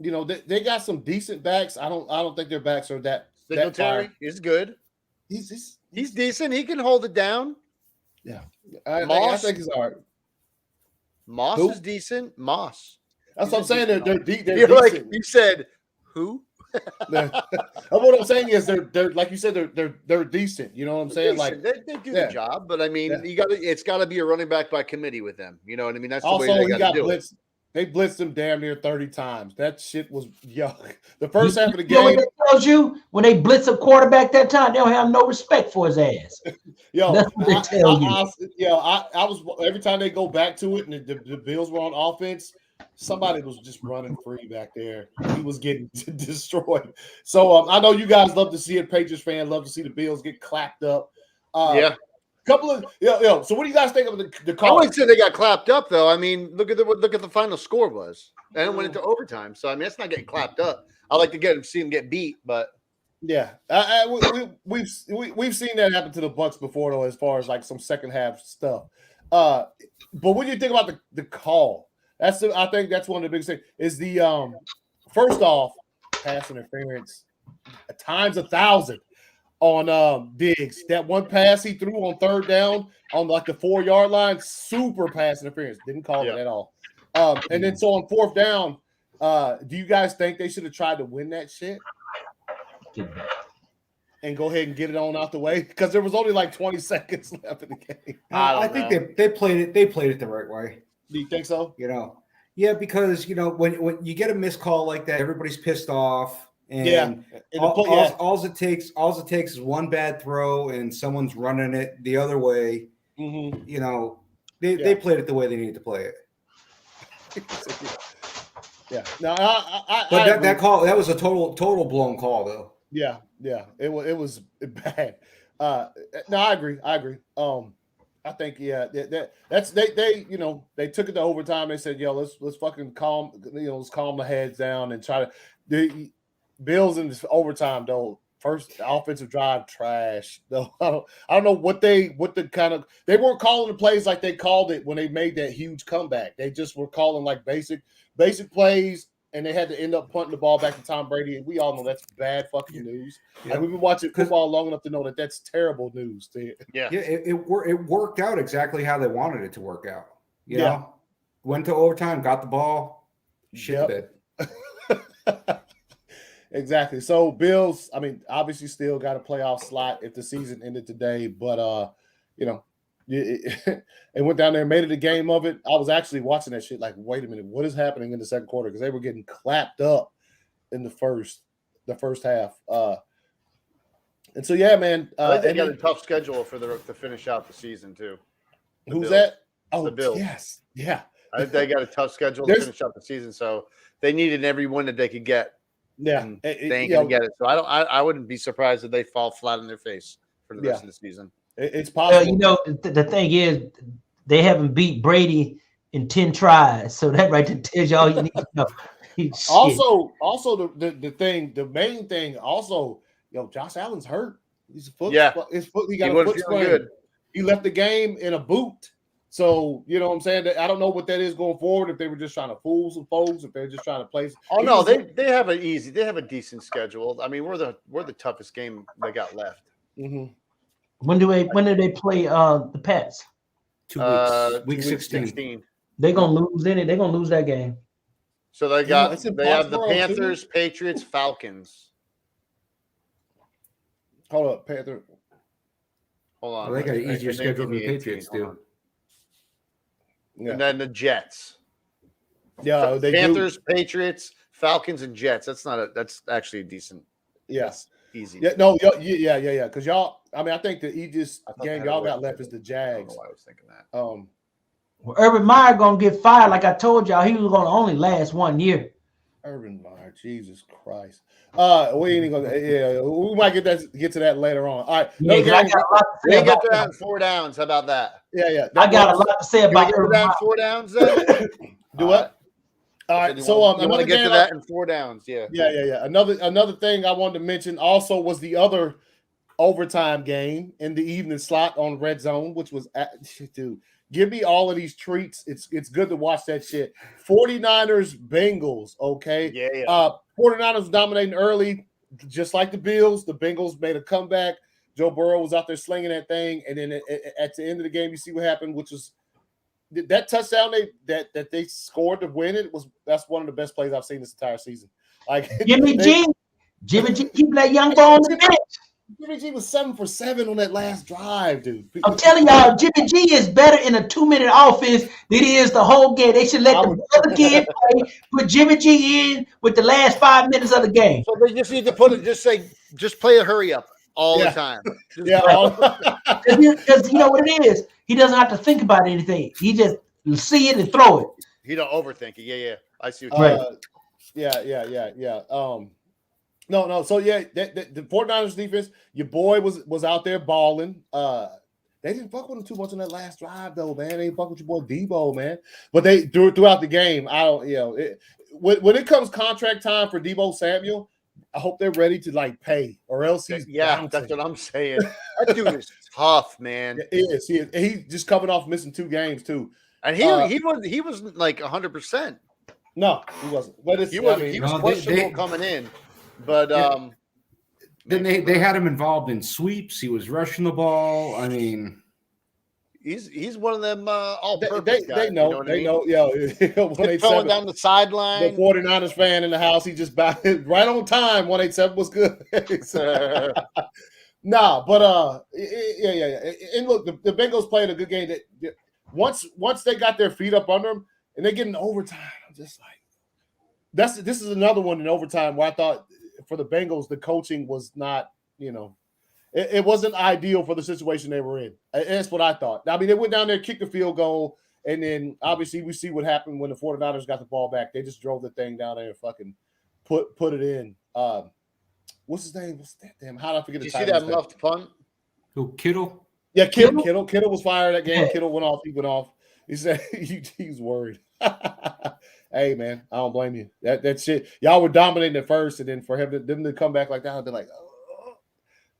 they got some decent backs. I don't think their backs are that. Singletary is good. He's decent. He can hold it down. Yeah, I think he's all right. Moss is decent. Moss. That's what I'm saying. They're decent. Like you said, who? What I'm saying is they're like you said they're decent. You know what I'm saying? Decent. Like they do the job, but I mean, it's got to be a running back by committee with them. You know what I mean? That's also, the way they got to do blitzed. It. They blitzed him damn near 30 times. That shit was yuck. The first half of the game. You know what that tells you? When they blitz a quarterback that time, they don't have no respect for his ass. That's what they tell you. I was every time they go back to it and the Bills were on offense, somebody was just running free back there. He was getting destroyed. So I know you guys love to see it. Patriots fans love to see the Bills get clapped up. Couple of So what do you guys think of the call? I wouldn't say they got clapped up though. I mean, look at the final score was, and it went into overtime. So I mean, it's not getting clapped up. I like to see them get beat, but yeah, we've seen that happen to the Bucs before though, as far as like some second half stuff. But what do you think about the call? I think that's one of the biggest things is the first off, pass interference times 1,000 on Diggs. That one pass he threw on third down on like the 4-yard line, super pass interference. Didn't call it at all. And then so on fourth down, do you guys think they should have tried to win that shit? And go ahead and get it on out the way? Because there was only like 20 seconds left in the game. I think they played it. They played it the right way. Do you think so? Yeah, because when you get a missed call like that, everybody's pissed off. And all it takes is one bad throw and someone's running it the other way. Mm-hmm. They played it the way they needed to play it. Yeah. No, that call, that was a total blown call though. Yeah. It was bad. No, I agree. I think that's they took it to overtime. They said, "Yo, let's fucking calm the heads down and try to." The Bills in this overtime though, first offensive drive trash. Though I don't know they weren't calling the plays like they called it when they made that huge comeback. They just were calling like basic plays. And they had to end up punting the ball back to Tom Brady. And we all know that's bad fucking news. Yeah. Like we've been watching football long enough to know that that's terrible news. It worked out exactly how they wanted it to work out. You know? Went to overtime, got the ball, shipped it. Exactly. So Bills, I mean, obviously still got a playoff slot if the season ended today. But, it went down there and made it a game of it. I was actually watching that shit like, wait a minute, what is happening in the second quarter? Because they were getting clapped up in the first half. And so, yeah, man. I think they got a tough schedule to finish out the season, too. Who's that? Oh, the Bills. Yes. Yeah. I think they got a tough schedule to finish out the season. So they needed every win that they could get. Yeah. They ain't going to get it. So I wouldn't be surprised if they fall flat on their face for the rest of the season. It's possible. The thing is, they haven't beat Brady in 10 tries, so that right there tells you all you need to know. Also, the main thing, Josh Allen's hurt. His foot, he got a foot sprain. He left the game in a boot. So, you know what I'm saying? I don't know what that is going forward, if they were just trying to fool some folks, if they're just trying to play. Oh, no, they have they have a decent schedule. I mean, we're the toughest game they got left. Mm-hmm. When do they play the Pats? 2 weeks. Week 16. They're gonna lose in it. They're gonna lose that game. So they have the Panthers, Patriots, Falcons. Hold up, Panther. Hold on. Well, they got an easier schedule than the Patriots do. Yeah. And then the Jets. Yeah, they Panthers, Patriots, Falcons, and Jets. That's actually a decent. Yes. Easy. Yeah, no, yeah. Because I think the easiest game y'all got left is the Jags. I don't know why I was thinking that. Well, Urban Meyer gonna get fired. Like I told y'all, he was gonna only last 1 year. Urban Meyer, Jesus Christ. We ain't even gonna. Yeah, we might get to that later on. All right. Yeah, I got a lot to say about get down 4 downs. How about that? Yeah. I got a lot to say about Urban Meyer. 4 downs. Then? Do what? All right, so you want to get to that in 4 downs, yeah. Another thing I wanted to mention also was the other overtime game in the evening slot on Red Zone, which was dude, give me all of these treats. It's good to watch that shit. 49ers Bengals, okay? Yeah. 49ers dominating early, just like the Bills. The Bengals made a comeback. Joe Burrow was out there slinging that thing, and then at the end of the game, you see what happened, which was that touchdown that they scored to win it. That's one of the best plays I've seen this entire season. Like Jimmy G keep that young ball on the bench. Jimmy G was 7 for 7 on that last drive, dude. I'm telling y'all, Jimmy G is better in a 2-minute offense than he is the whole game. They should let the other kid play, put Jimmy G in with the last 5 minutes of the game. So they just need to just play a hurry up all the time. Because you know what it is? He doesn't have to think about anything. He just see it and throw it. He don't overthink it. Yeah. I see what you're saying. Yeah. No. So the 49ers defense, your boy was out there balling. They didn't fuck with him too much on that last drive, though, man. They didn't fuck with your boy Debo, man. But they throughout the game. I don't, when it comes contract time for Debo Samuel, I hope they're ready to pay, or else he's bouncing. That's what I'm saying. That dude is tough, man. He is. He's just coming off missing 2 games too. And he wasn't like 100%. No, he wasn't. But he was questionable coming in. But then they had him involved in sweeps. He was rushing the ball. I mean, he's one of them all-purpose guys. They know. You know they I mean? know. Yo, 187 down the sideline. The 49ers fan in the house. He just right on time. 187 was good. Nah, but yeah. And look, the Bengals played a good game. That once they got their feet up under them and they get in overtime, I'm just like, this is another one in overtime where I thought for the Bengals the coaching was not, it wasn't ideal for the situation they were in. That's what I thought. I mean, they went down there, kicked the field goal, and then obviously we see what happened when the 49ers got the ball back. They just drove the thing down there and fucking put it in. What's his name? What's that damn? How did I forget? Did you see that muffed punt? Who, Kittle? Yeah, Kittle was fired that game. Kittle went off. He went off. He said he's worried. Hey man, I don't blame you. That shit. Y'all were dominating at first, and then for them to come back like that, I'd be like, oh,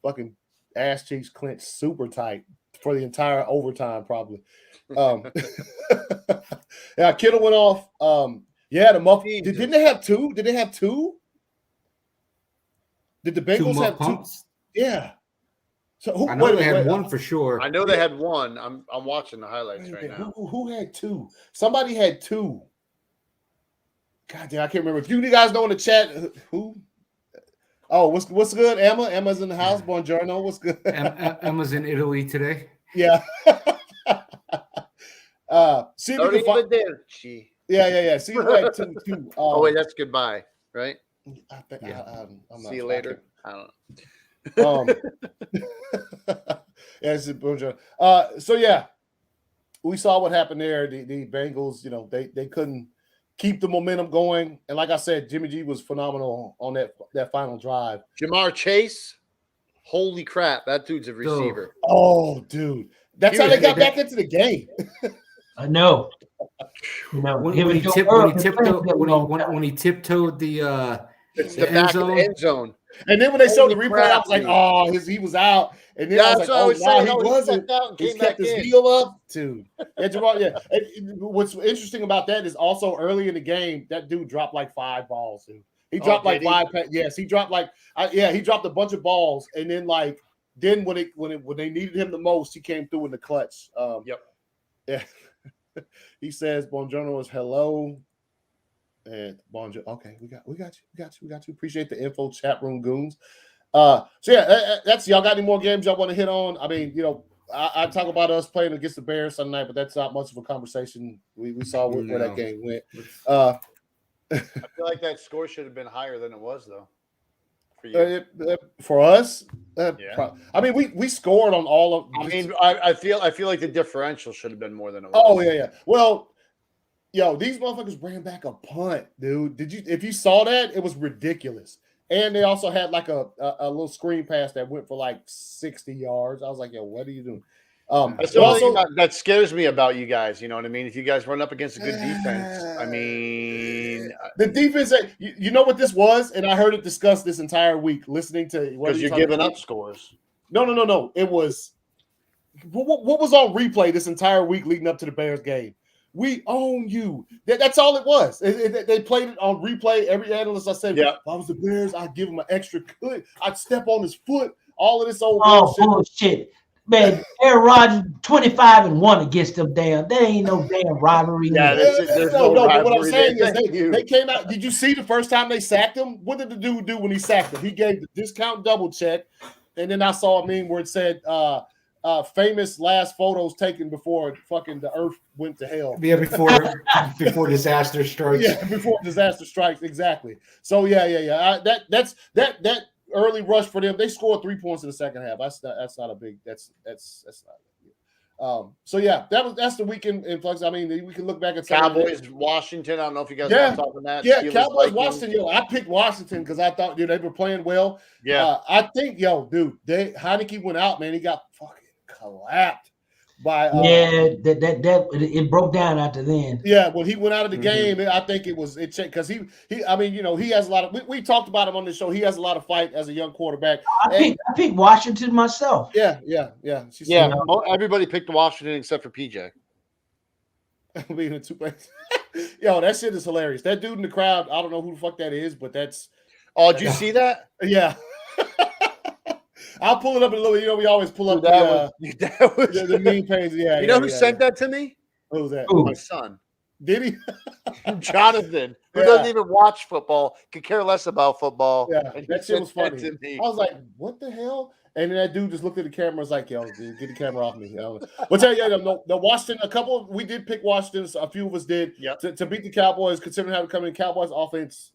fucking ass cheeks clenched super tight for the entire overtime, probably. Yeah, Kittle went off. The muff. Didn't they have two? Did they have two? Did the Bengals have pumps? Two? Yeah. So I know they had one for sure. I know they had one. I'm watching the highlights right now. Who had two? Somebody had two. God damn, I can't remember. If you guys know in the chat who. Oh, what's good? Emma's in the house. Buongiorno. What's good? Emma's in Italy today. Yeah. See if you can find. Yeah. See you had two. Oh wait, that's goodbye, right? I think. Yeah. I'm See you later. I don't know. So yeah, we saw what happened there. The Bengals, they couldn't keep the momentum going, and like I said, Jimmy G was phenomenal on that final drive. Jamar Chase, holy crap, that dude's a receiver. Oh, dude, that's how they got back into the game. I know. When he tiptoed the back of the end zone. And then when they showed the replay, I was like, "Oh, he was out." And then I was like, "Oh, he wasn't. He kept his heel up, dude." Yeah. What's interesting about that is also early in the game, that dude dropped like 5 balls. Dude. He dropped like 5. Yes, he dropped he dropped a bunch of balls, and then when they needed him the most, he came through in the clutch. Yep. Yeah. He says, "Buongiorno" is hello. And bonjour. Okay, we got you. Appreciate the info, chat room goons. So yeah, that's y'all got any more games y'all want to hit on? I mean, I talk about us playing against the Bears Sunday night, but that's not much of a conversation. We saw where that game went. I feel like that score should have been higher than it was, though. For you, for us, yeah. I mean, we scored on all of. I mean, I feel like the differential should have been more than it was. Oh yeah. Well. Yo, these motherfuckers ran back a punt, dude. If you saw that, it was ridiculous. And they also had like a little screen pass that went for like 60 yards. I was like, yo, what are you doing? That's the only thing that scares me about you guys. You know what I mean? If you guys run up against a good defense, I mean, the defense. You know what this was, and I heard it discussed this entire week. Listening to because you're giving up scores. No. It was what was on replay this entire week leading up to the Bears game. We own you. That's all it was. They played it on replay. Every analyst I said, if I was the Bears, I'd give him an extra cut. I'd step on his foot. All of this old bullshit. Man, Aaron Rodgers 25-1 against them damn. There ain't no damn rivalry. Yeah, there's no but what I'm saying is they came out. Did you see the first time they sacked him? What did the dude do when he sacked him? He gave the discount double check. And then I saw a meme where it said famous last photos taken before fucking the earth went to hell. Yeah, before disaster strikes. Yeah, before disaster strikes, exactly. So yeah. That early rush for them. They scored 3 points in the second half. That's not a big. That's not. So yeah, that's the weekend in flux. I mean, we can look back at Cowboys, Washington. I don't know if you guys are talking that. Yeah, Steelers, Cowboys, Washington. I picked Washington because I thought they were playing well. Yeah, I think Heineke went out, man. He got fucking collapsed by it broke down after then. Yeah, when he went out of the game, I think it checked because he has a lot of we talked about him on the show. He has a lot of fight as a young quarterback. I picked Washington myself. Yeah. Everybody picked Washington except for PJ. Being in two places. Yo, that shit is hilarious. That dude in the crowd, I don't know who the fuck that is, but that's. Oh, did you see that? Yeah. I'll pull it up in a little bit. We always pull up the meme page. Yeah. You know who sent that to me? Who was that? My son. Did he? Jonathan, who doesn't even watch football, could care less about football. Yeah, and that shit was funny. To me. I was like, what the hell? And then that dude just looked at the camera and was like, yo, dude, get the camera off me. But tell you, the Washington, we did pick Washington. A few of us did to beat the Cowboys, considering how to come in. Cowboys offense,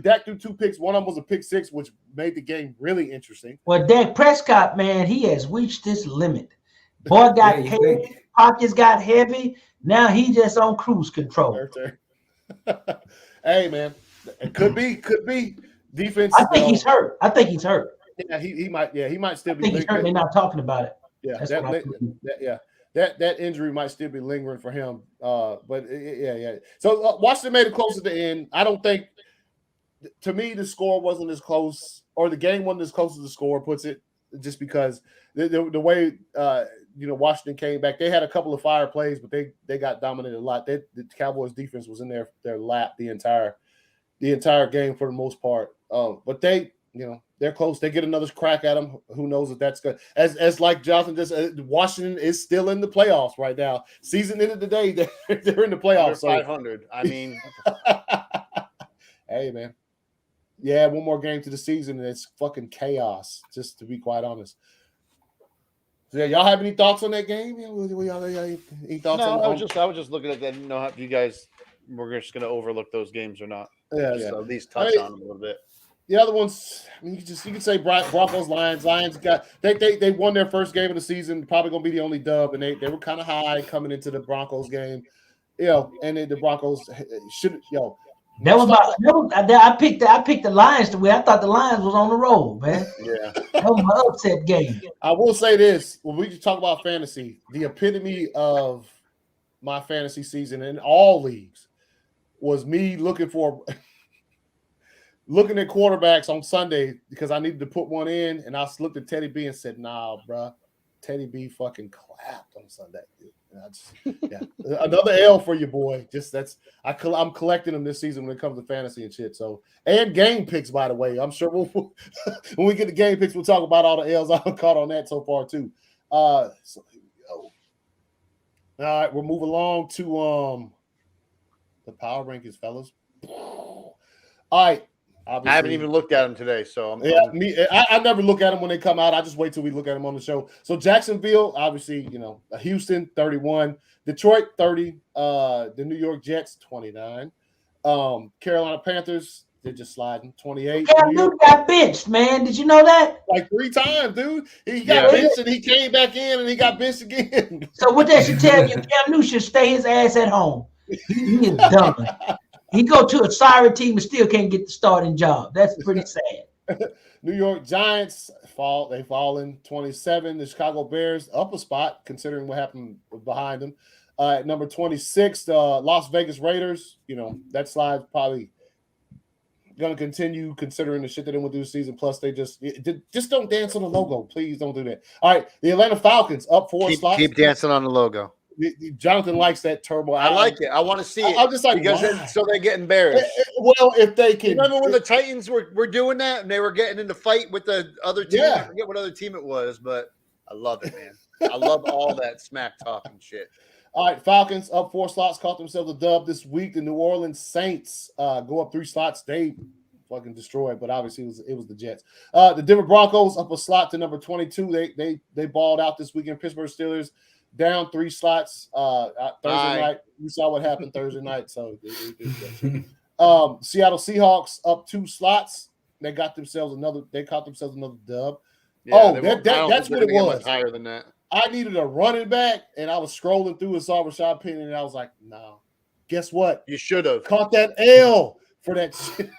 Dak threw 2 picks. One of them was a pick 6, which made the game really interesting. Well, Dak Prescott, man, he has reached his limit. Boy got paid, pockets got heavy. Now he just on cruise control. Hey, man, it could be defense. I think he's hurt. Yeah, he might. Yeah, he might still be. I think he's hurt. They're not talking about it. Yeah, that injury might still be lingering for him. But yeah. So Washington made it close at the end. I don't think. To me, the score wasn't as close, or the game wasn't as close as the score puts it, just because the way Washington came back. They had a couple of fire plays, but they got dominated a lot. The Cowboys defense was in their lap the entire game for the most part. But they're close. They get another crack at them. Who knows if that's good? As like Jonathan just Washington is still in the playoffs right now. Season end of the day, they're in the playoffs. 500. I mean, hey man. Yeah, one more game to the season, and it's fucking chaos, just to be quite honest. So, yeah, y'all have any thoughts on that game? Any thoughts on I was just looking at that. I didn't know if you guys were just going to overlook those games or not. Yeah. At least touch on them a little bit. The other ones, you can say Broncos, Lions. Lions got they won their first game of the season, probably going to be the only dub, and they were kind of high coming into the Broncos game. And then the Broncos should I picked the Lions to win. I thought the Lions was on the roll, man. Yeah. That was my upset game. I will say this. When we talk about fantasy, the epitome of my fantasy season in all leagues was me looking at quarterbacks on Sunday because I needed to put one in, and I looked at Teddy B and said, nah, bro. Teddy B fucking clapped on Sunday, dude. Another L for you, boy. I'm collecting them this season when it comes to fantasy and shit. So, and game picks, by the way. I'm sure when we get the game picks, we'll talk about all the L's I've caught on that so far too. So here we go. All right, we're moving along to the power rankings, fellas. All right. Obviously. I haven't even looked at them today, so I never look at them when they come out. I just wait till we look at them on the show. So Jacksonville, obviously, Houston 31, Detroit 30, the New York Jets 29, Carolina Panthers, they're just sliding 28. Cam Newton got benched, man. Did you know that? Like 3 times, dude. He got benched and he came back in and he got benched again. So what that should tell you, Cam Newton should stay his ass at home. He is done. He go to a sorry team and still can't get the starting job. That's pretty sad. New York Giants they fall in 27. The Chicago Bears up a spot considering what happened behind them. At number 26, the Las Vegas Raiders. That slide's probably going to continue considering the shit that they went through the season. Plus, they just don't dance on the logo. Please don't do that. All right, the Atlanta Falcons up 4 slots. Keep dancing on the logo. Jonathan likes that turbo. I like it. I want to see it. I'm just like, so they get embarrassed. Well, if they can. Remember when the Titans were doing that and they were getting in the fight with the other team? Yeah. I forget what other team it was, but I love it, man. I love all that smack talking shit. All right, Falcons up 4 slots, caught themselves a dub this week. The New Orleans Saints go up 3 slots. They fucking destroyed, but obviously it was the Jets. The Denver Broncos up a slot to number 22. They balled out this weekend. Pittsburgh Steelers down 3 slots Thursday night. We saw what happened Thursday night. So Seattle Seahawks up 2 slots. They caught themselves another dub. Yeah, that's what it was. Higher than that. I needed a running back, and I was scrolling through and saw Rashad Penny, and I was like, no. Guess what? You should have caught that L for that shit.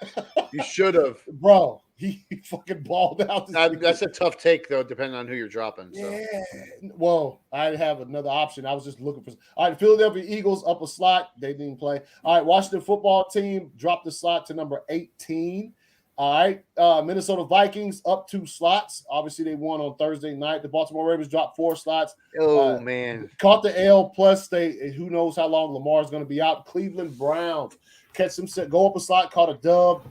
You should have. Bro, he fucking balled out. That's a tough take, though, depending on who you're dropping. So. Yeah. Well, I have another option. I was just looking for. All right, Philadelphia Eagles up a slot. They didn't play. All right, Washington football team dropped the slot to number 18. All right. Minnesota Vikings up 2 slots. Obviously, they won on Thursday night. The Baltimore Ravens dropped 4 slots. Oh, man. Caught the L. Plus, who knows how long Lamar's going to be out. Cleveland Browns catch them, go up a slot, caught a dub.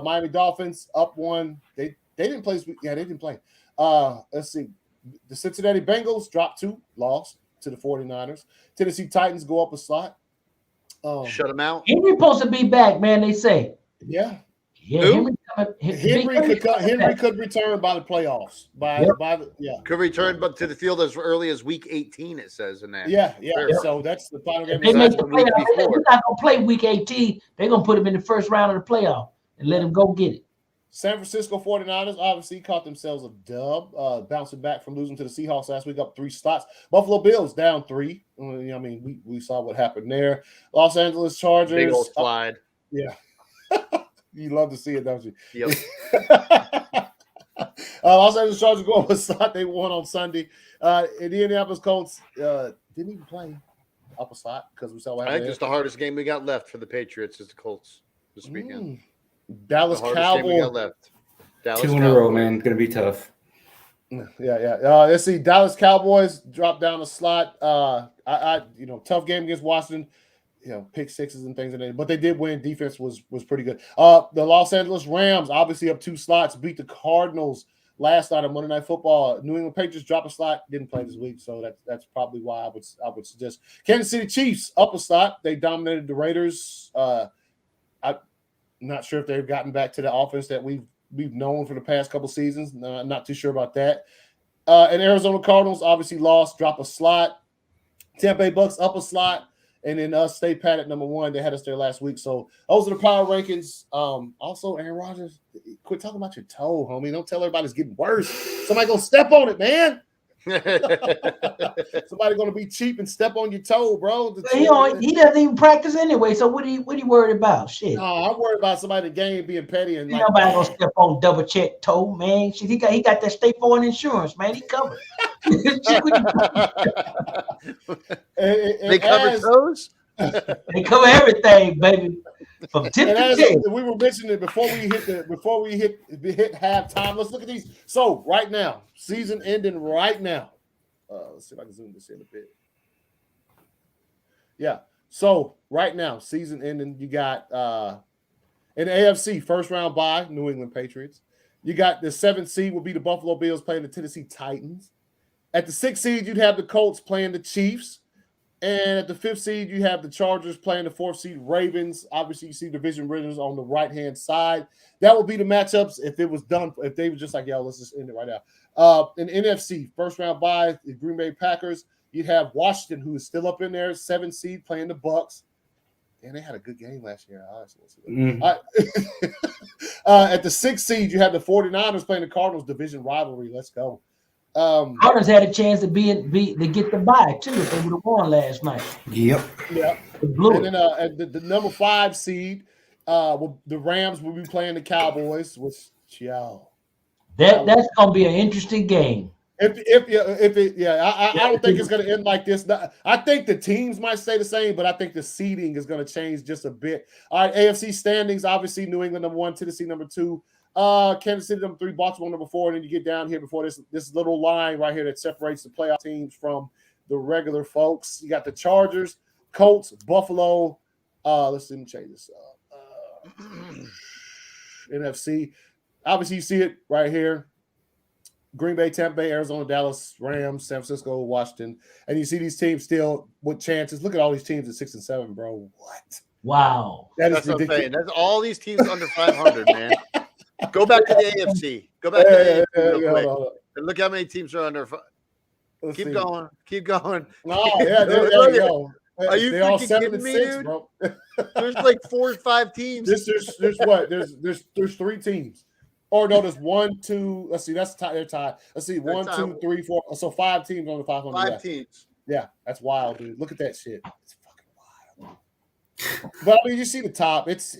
Miami Dolphins up 1. They didn't play this week. Yeah, they didn't play. Let's see. The Cincinnati Bengals dropped 2, lost to the 49ers. Tennessee Titans go up a slot. Shut them out. Henry supposed to be back, man, they say. Yeah. Yeah, Henry could return by the playoffs. Could return but to the field as early as week 18, it says in that. Yeah. So that's the final game. They make the playoff. They're not gonna play week 18. They're gonna put him in the first round of the playoff and let him go get it. San Francisco 49ers obviously caught themselves a dub, bouncing back from losing to the Seahawks last week, up 3 slots. Buffalo Bills down 3. I mean, we saw what happened there. Los Angeles Chargers. Big old slide. Yeah. You love to see it, don't you? Yep. Los Angeles Chargers go up a slot. They won on Sunday. And the Indianapolis Colts didn't even play up a slot because we saw what happened. I think it's the hardest game we got left for the Patriots is the Colts this weekend. Dallas Cowboys. Dallas 2 in a row, man. Going to be tough. Yeah. Let's see. Dallas Cowboys dropped down a slot. Tough game against Washington. Pick sixes and things like that. But they did win. Defense was pretty good. The Los Angeles Rams, obviously up 2 slots, beat the Cardinals last night on Monday Night Football. New England Patriots dropped a slot, didn't play this week, so that's probably why I would suggest. Kansas City Chiefs up a slot. They dominated the Raiders. I'm not sure if they've gotten back to the offense that we've known for the past couple seasons. I'm not too sure about that. And Arizona Cardinals obviously lost, drop a slot. Tampa Bay Bucks up a slot. And then us stay pat at number 1. They had us there last week. So those are the power rankings. Also, Aaron Rodgers, quit talking about your toe, homie. Don't tell everybody it's getting worse. Somebody gonna step on it, man. Somebody gonna be cheap and step on your toe, bro. He doesn't even practice anyway. So what are you worried about? Shit. No, I'm worried about somebody in the game being petty and nobody gonna step on double check toe, man. Shit, he got that State Farm insurance, man. He covered. They cover toes. They cover everything, baby. From tip to tip. We were mentioning it before we hit halftime. Let's look at these. So right now, season ending right now. Let's see if I can zoom this in a bit. Yeah. So right now, season ending. You got in the AFC first round bye, New England Patriots. You got the 7th seed will be the Buffalo Bills playing the Tennessee Titans. At the 6th seed, you'd have the Colts playing the Chiefs. And at the 5th seed, you have the Chargers playing the 4th seed Ravens. Obviously, you see division winners on the right-hand side. That would be the matchups if it was done. If they were just like, let's just end it right now. In NFC, first-round bye, the Green Bay Packers. You'd have Washington, who is still up in there, 7th seed, playing the Bucks. And they had a good game last year. At the 6th seed, you have the 49ers playing the Cardinals division rivalry. Let's go. Cardinals had a chance to get the bye too if they would have won last night. Yep. Yeah. And then at the number 5 seed, the Rams will be playing the Cowboys. That's gonna be an interesting game. I don't think it's gonna end like this. I think the teams might stay the same, but I think the seeding is gonna change just a bit. All right, AFC standings, obviously New England number 1, Tennessee number 2. Kansas City number 3, Baltimore number 4, and then you get down here before this little line right here that separates the playoff teams from the regular folks. You got the Chargers, Colts, Buffalo. Let's see, let me change this up. NFC. Obviously, you see it right here. Green Bay, Tampa Bay, Arizona, Dallas, Rams, San Francisco, Washington. And you see these teams still with chances. Look at all these teams at 6 and 7, bro. What? Wow. That's what I'm saying. That's all these teams under 500, man. Go back to the AFC. Go back to the AFC real quick. And look how many teams are under. Keep going. No, there you go. Are you freaking kidding me, 6, dude? Bro. There's like 4 or 5 teams. There's what? There's 3 teams. Or no, there's 1, 2. Let's see. That's they're tied. Let's see. 1, 2, 3, 4. So 5 teams on the 500. 5 teams. Yeah, that's wild, dude. Look at that shit. It's fucking wild. But I mean, you see the top. It's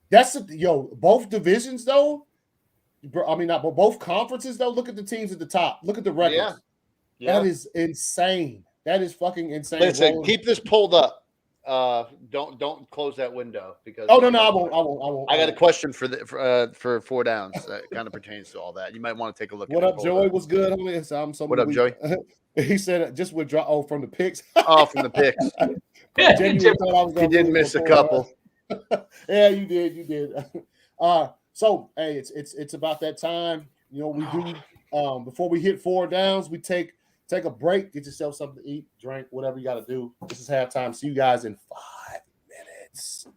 That's both divisions though. I mean, not both conferences though. Look at the teams at the top. Look at the records. Yeah. That is insane. That is fucking insane. Listen, keep this pulled up. don't close that window because. Oh no, I won't. I got a question for 4 downs that kind of pertains to all that. You might want to take a look. What up, Joey? What's good? What up, Joey? He said just withdraw. Oh, from the picks. From the picks. You did miss a couple. Yeah, you did. So hey, it's about that time. You know, we do before we hit 4 downs, we take a break, get yourself something to eat, drink, whatever you got to do. This is halftime. See you guys in 5 minutes.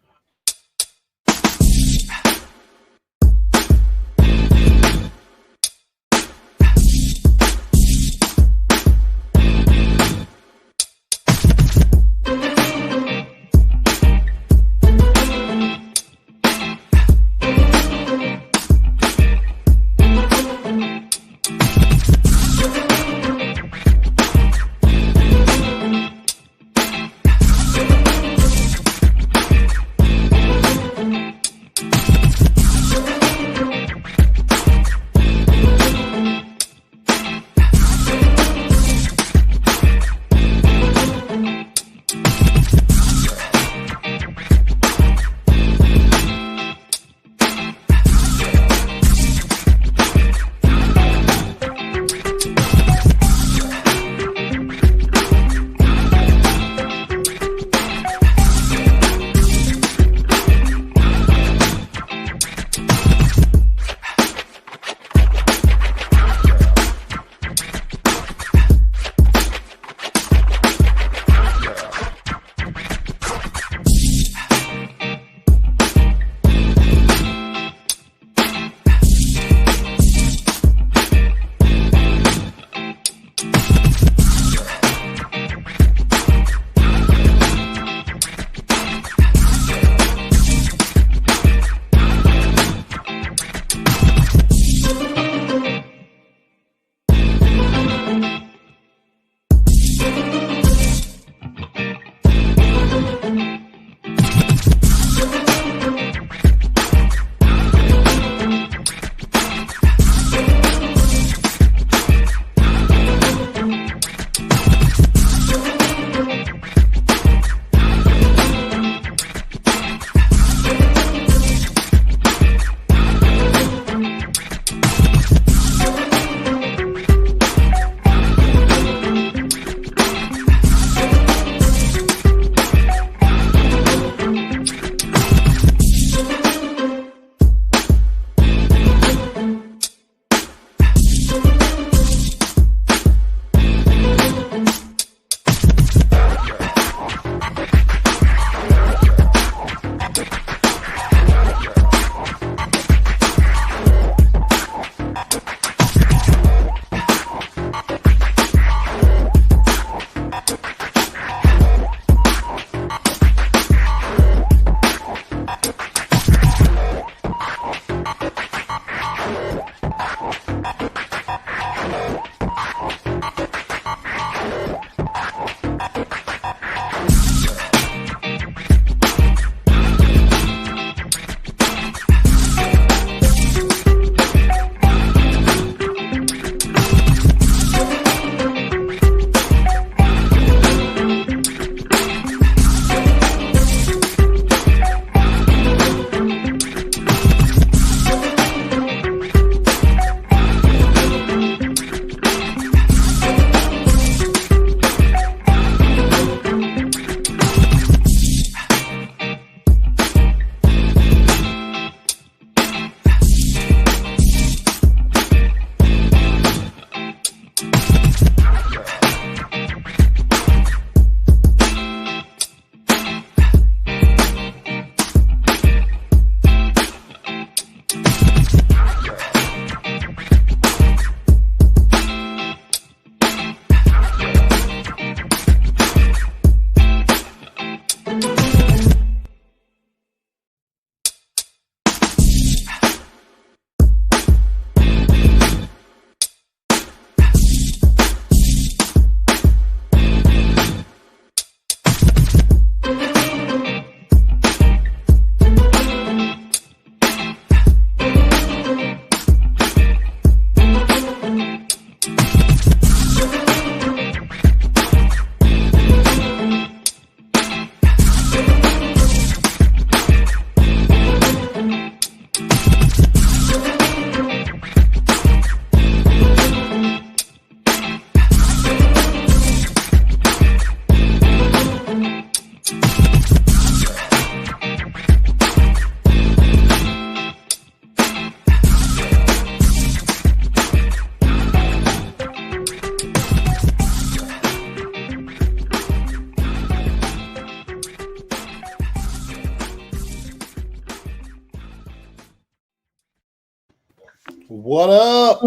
What up?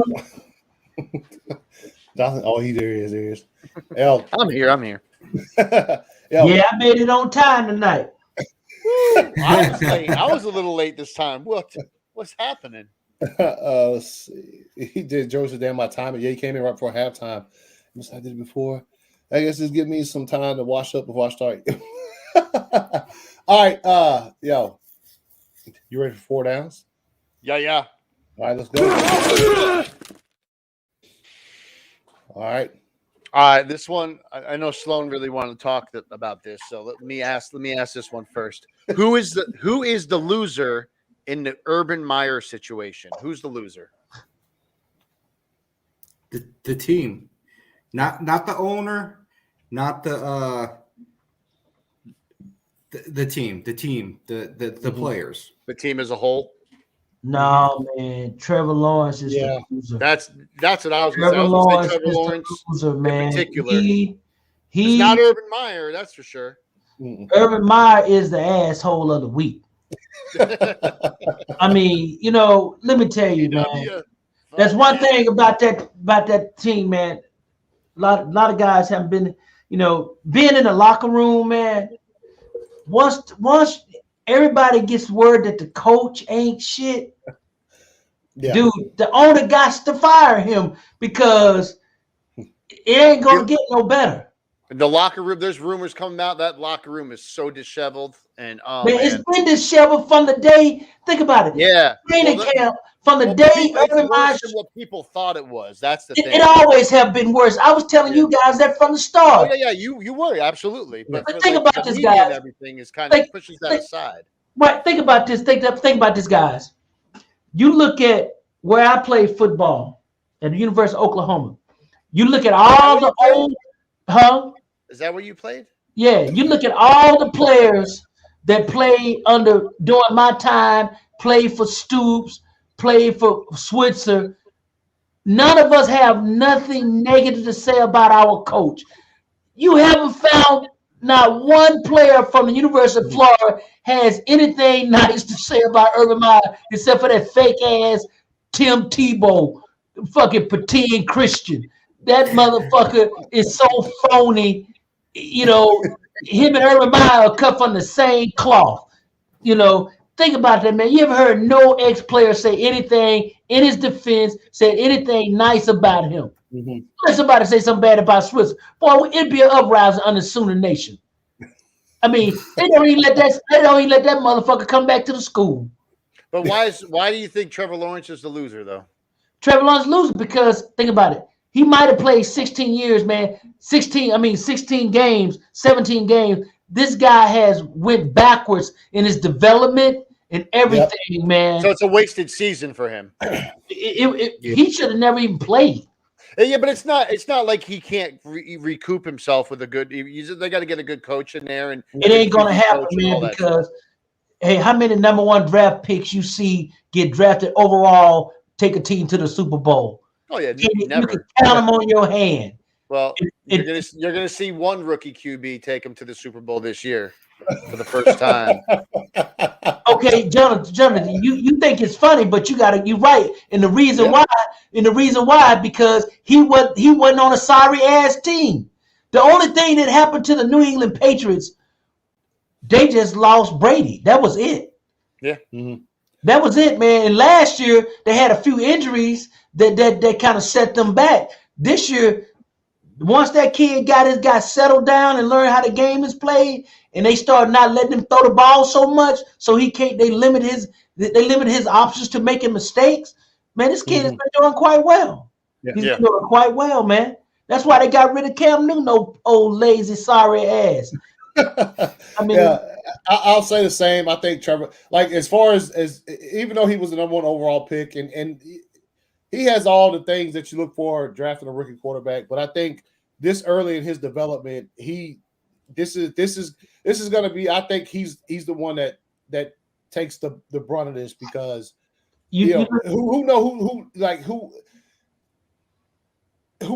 Oh, there he is. El. I'm here. Yeah, I made it on time tonight. I was late. I was a little late this time. What's happening? Let's see. He did Georgia damn my time. Yeah, he came in right before halftime. I did it before. I guess it's giving me some time to wash up before I start. All right, yo. You ready for 4 downs? Yeah. All right, let's go. All right. This one, I know Sloan really wanted to talk about this, so let me ask this one first. Who is the loser in the Urban Meyer situation? Who's the loser? The team, not the owner, not the team, the players, the team as a whole. No, man, Trevor Lawrence is the loser. That's what I was going to say. Trevor Lawrence Trevor is Lawrence the loser, man. in particular. He it's not Urban Meyer, that's for sure. Urban Meyer is the asshole of the week. I mean, let me tell you, man. That's one thing about that team, man. A lot of guys haven't been, being in the locker room, man. Once everybody gets word that the coach ain't shit, dude, the owner got to fire him because it ain't gonna get no better. The locker room, there's rumors coming out that locker room is so disheveled, and man, it's been disheveled from the day. Think about it. Yeah, training camp from the day. It's worse than what people thought it was. That's the thing. It always have been worse. I was telling you guys that from the start. Oh yeah, you were absolutely. But think about this, guys. Everything is kind of pushes that aside. Right. Think about this. Think about this, guys. You look at where I played football at the University of Oklahoma. You look at all the old, Is that where you played? Yeah. You look at all the players that played during my time, played for Stoops, played for Switzer. None of us have nothing negative to say about our coach. You haven't found not one player from the University of Florida has anything nice to say about Urban Meyer except for that fake ass Tim Tebow, fucking Patine Christian. That motherfucker is so phony. Him and Urban Meyer are cut from the same cloth. Think about that, man. You ever heard no ex-player say anything in his defense, say anything nice about him? Let somebody say something bad about Swiss. Boy, it'd be an uprising under Sooner Nation. I mean, they don't even let that motherfucker come back to the school. But why do you think Trevor Lawrence is the loser, though? Trevor Lawrence loser because think about it. He might have played 16 years, man. 16 games, 17 games. This guy has went backwards in his development and everything, man. So it's a wasted season for him. He should have never even played. Yeah, but it's not like he can't recoup himself with a good. They got to get a good coach in there, and it ain't gonna happen, man. Because hey, how many number 1 draft picks you see get drafted overall, take a team to the Super Bowl? Oh yeah, never. You can count them on your hand. Well, you're gonna see one rookie QB take him to the Super Bowl this year for the first time. Okay, Jonathan, you think it's funny, but you're right. And the reason why, because he wasn't on a sorry ass team. The only thing that happened to the New England Patriots, they just lost Brady. That was it. Yeah. That was it, man. And last year they had a few injuries that kind of set them back. This year, once that kid got settled down and learned how the game is played, and they started not letting him throw the ball so much, so he can't. They limit his options to making mistakes. Man, this kid has been doing quite well. He's been doing quite well, man. That's why they got rid of Cam Newton, old lazy sorry ass. I mean, I'll say the same. I think Trevor, like as far as even though he was the number 1 overall pick, and he has all the things that you look for drafting a rookie quarterback, but I think this early in his development, this is going to be. I think he's the one that takes the brunt of this because who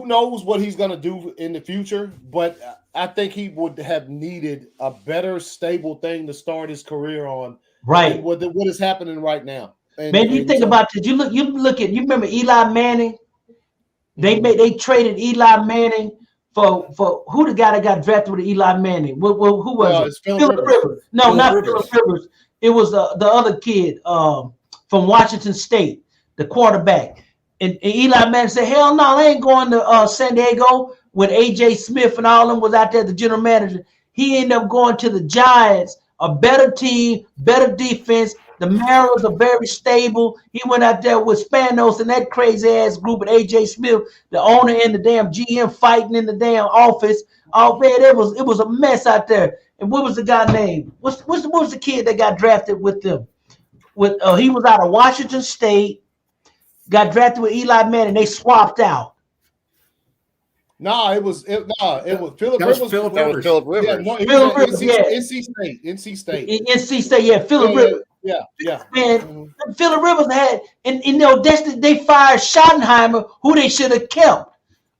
knows what he's going to do in the future, but I think he would have needed a better stable thing to start his career on. Right. Than what is happening right now. Man, you think about this. You remember Eli Manning? They traded Eli Manning for who the guy that got drafted with Eli Manning? Who was it? Phillip Rivers. No, not Phillip Rivers. It was the other kid from Washington State, the quarterback. And Eli Manning said, "Hell no, I ain't going to San Diego." When A.J. Smith and all them was out there, the general manager, he ended up going to the Giants, a better team, better defense. The Mariners are very stable. He went out there with Spanos and that crazy ass group of A.J. Smith, the owner and the damn GM fighting in the damn office. Oh man, it was a mess out there. And what was the guy name? What was the kid that got drafted with them? He was out of Washington State, got drafted with Eli Manning. They swapped out. It was Phillip Rivers. Phillip Rivers. NC State. NC State, yeah. Phillip Rivers. Yeah. Man, Phillip Rivers had, and they fired Schottenheimer, who they should have kept.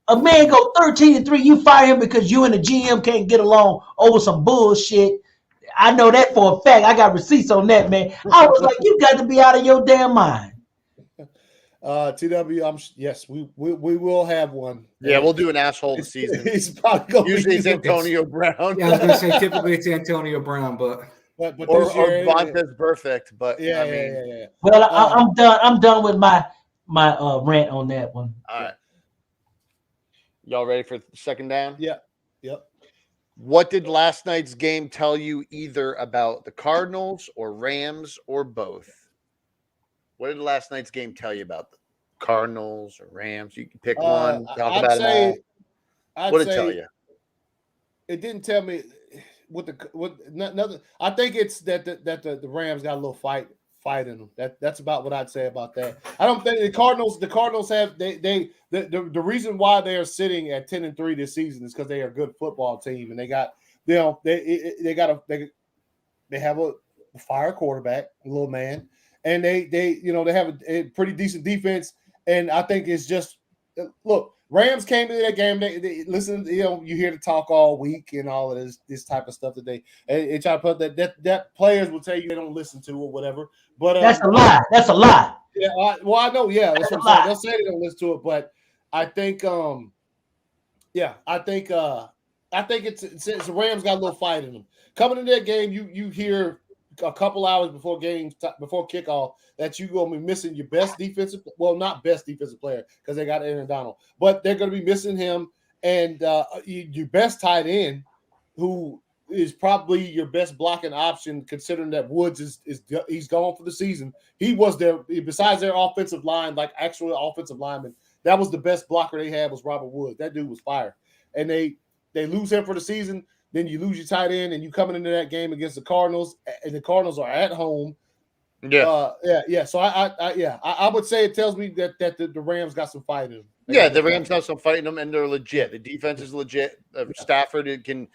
A man go 13-3, you fire him because you and the GM can't get along over some bullshit. I know that for a fact. I got receipts on that, man. I was like, you got to be out of your damn mind. TW, yes, we will have one. Yeah, we'll do an asshole this season. Usually it's Antonio Brown. Yeah, I was gonna say typically it's Antonio Brown, but or Vontaze Perfect. But yeah. Well, I'm done with my rant on that one. All right, y'all ready for second down? Yeah. Yep. What did last night's game tell you either about the Cardinals or Rams or both? What did last night's game tell you about the Cardinals or Rams? You can pick one. Talk about them all. What did it tell you? It didn't tell me nothing. I think it's that the Rams got a little fight in them. That's about what I'd say about that. I don't think the Cardinals have the reason why they are sitting at 10-3 this season is because they are a good football team and they got they have a fire quarterback, a little man. And they have a pretty decent defense, and I think it's just look. Rams came into that game. They listen. You hear the talk all week and all of this type of stuff that they try to put that players will tell you they don't listen to or whatever. But that's a lie. That's a lie. Yeah. I know. Yeah, that's what I'm saying. They'll say they don't listen to it, but I think I think it's the Rams got a little fight in them. Coming into that game, you hear a couple hours before kickoff that you're going to be missing your best defensive, well, not best defensive player because they got Aaron Donald, but they're going to be missing him and your best tight end, who is probably your best blocking option considering that Woods is he's gone for the season. He was there besides their offensive line, like actual offensive lineman. That was the best blocker they had was Robert Woods. That dude was fire, and they lose him for the season. Then you lose your tight end, and you coming into that game against the Cardinals, and the Cardinals are at home. Yeah, yeah. So I would say it tells me that the Rams got some fight in them. Yeah, the Rams have some fight in them, and they're legit. The defense is legit. Stafford can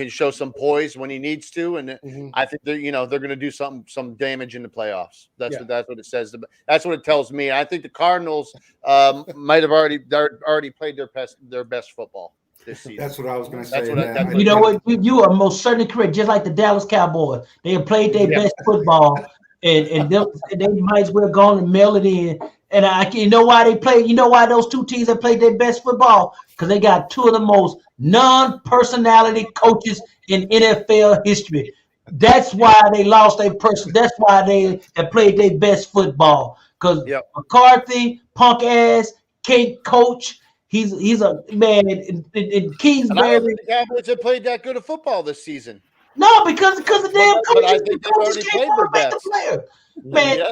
show some poise when he needs to, and I think they're going to do some damage in the playoffs. That's what it says. That's what it tells me. I think the Cardinals might have already played their best football this season. That's what I was going to say. You know what? You are most certainly correct. Just like the Dallas Cowboys, they have played their best football, and they might as well go and mail it in. And you know why they play? You know why those two teams have played their best football? Because they got two of the most non-personality coaches in NFL history. That's why they lost their person. That's why they have played their best football. Because McCarthy, punk ass, can't coach. He's a man in Kingsbury. The Cowboys have played that good of football this season. No, because the damn coaches. But I think they already played their best. Man,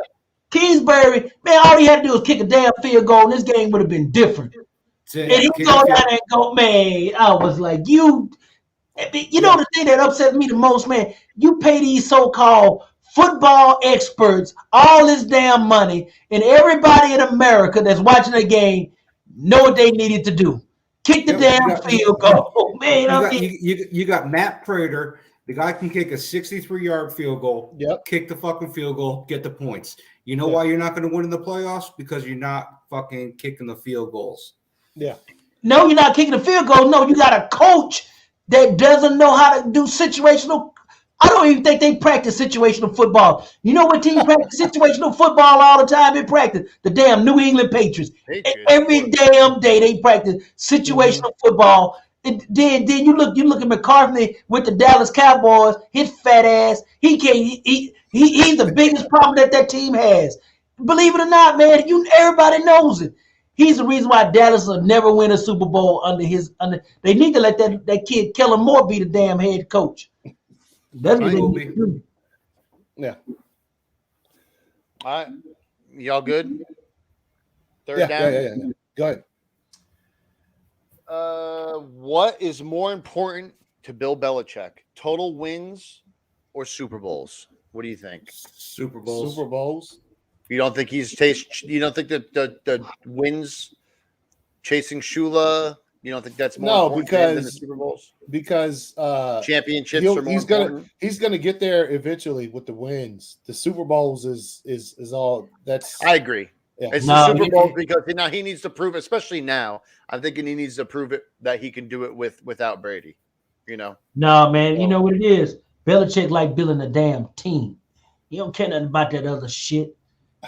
Kingsbury, man, all he had to do was kick a damn field goal, and this game would have been different. And he go down and go, man. I was like, the thing that upsets me the most, man, you pay these so-called football experts all this damn money, and everybody in America that's watching the game know what they needed to do. Kick the damn field goal. Man, you got Matt Prater. The guy can kick a 63-yard field goal. Yep. Kick the fucking field goal, get the points. You know why you're not going to win in the playoffs? Because you're not fucking kicking the field goals. Yeah. No, you're not kicking the field goal. No, you got a coach that doesn't know how to do situational I don't even think they practice situational football. You know what team practice situational football all the time in practice? The damn New England Patriots. Every damn day they practice situational football. And then you look at McCarthy with the Dallas Cowboys, his fat ass. He's the biggest problem that team has. Believe it or not, man, everybody knows it. He's the reason why Dallas will never win a Super Bowl under. They need to let that kid Kellen Moore be the damn head coach. That's what they need to do. Yeah. All right. Y'all good? Third down? Yeah. Go ahead. What is more important to Bill Belichick? Total wins or Super Bowls? What do you think? Super Bowls. You don't think you don't think that the wins chasing Shula? You don't think that's more important than the Super Bowls? Because championships are more important. He's gonna get there eventually with the wins. The Super Bowls is all that's. I agree. Yeah. It's the Super Bowl because now he needs to prove, especially now. I'm thinking he needs to prove it that he can do it without Brady. You know. No, man. You know what it is? Belichick like building a damn team. He don't care nothing about that other shit.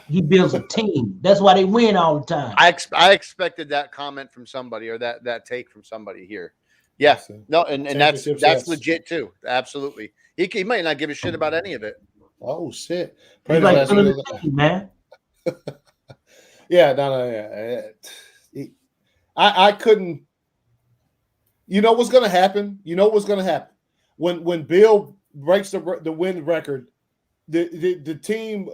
He builds a team. That's why they win all the time. I expected that comment from somebody or that take from somebody here. Yeah. No, and that's legit too. Absolutely. He might not give a shit about any of it. Oh shit. He's like building a team, man. Yeah, no. I couldn't. You know what's going to happen? When Bill breaks the win record, the team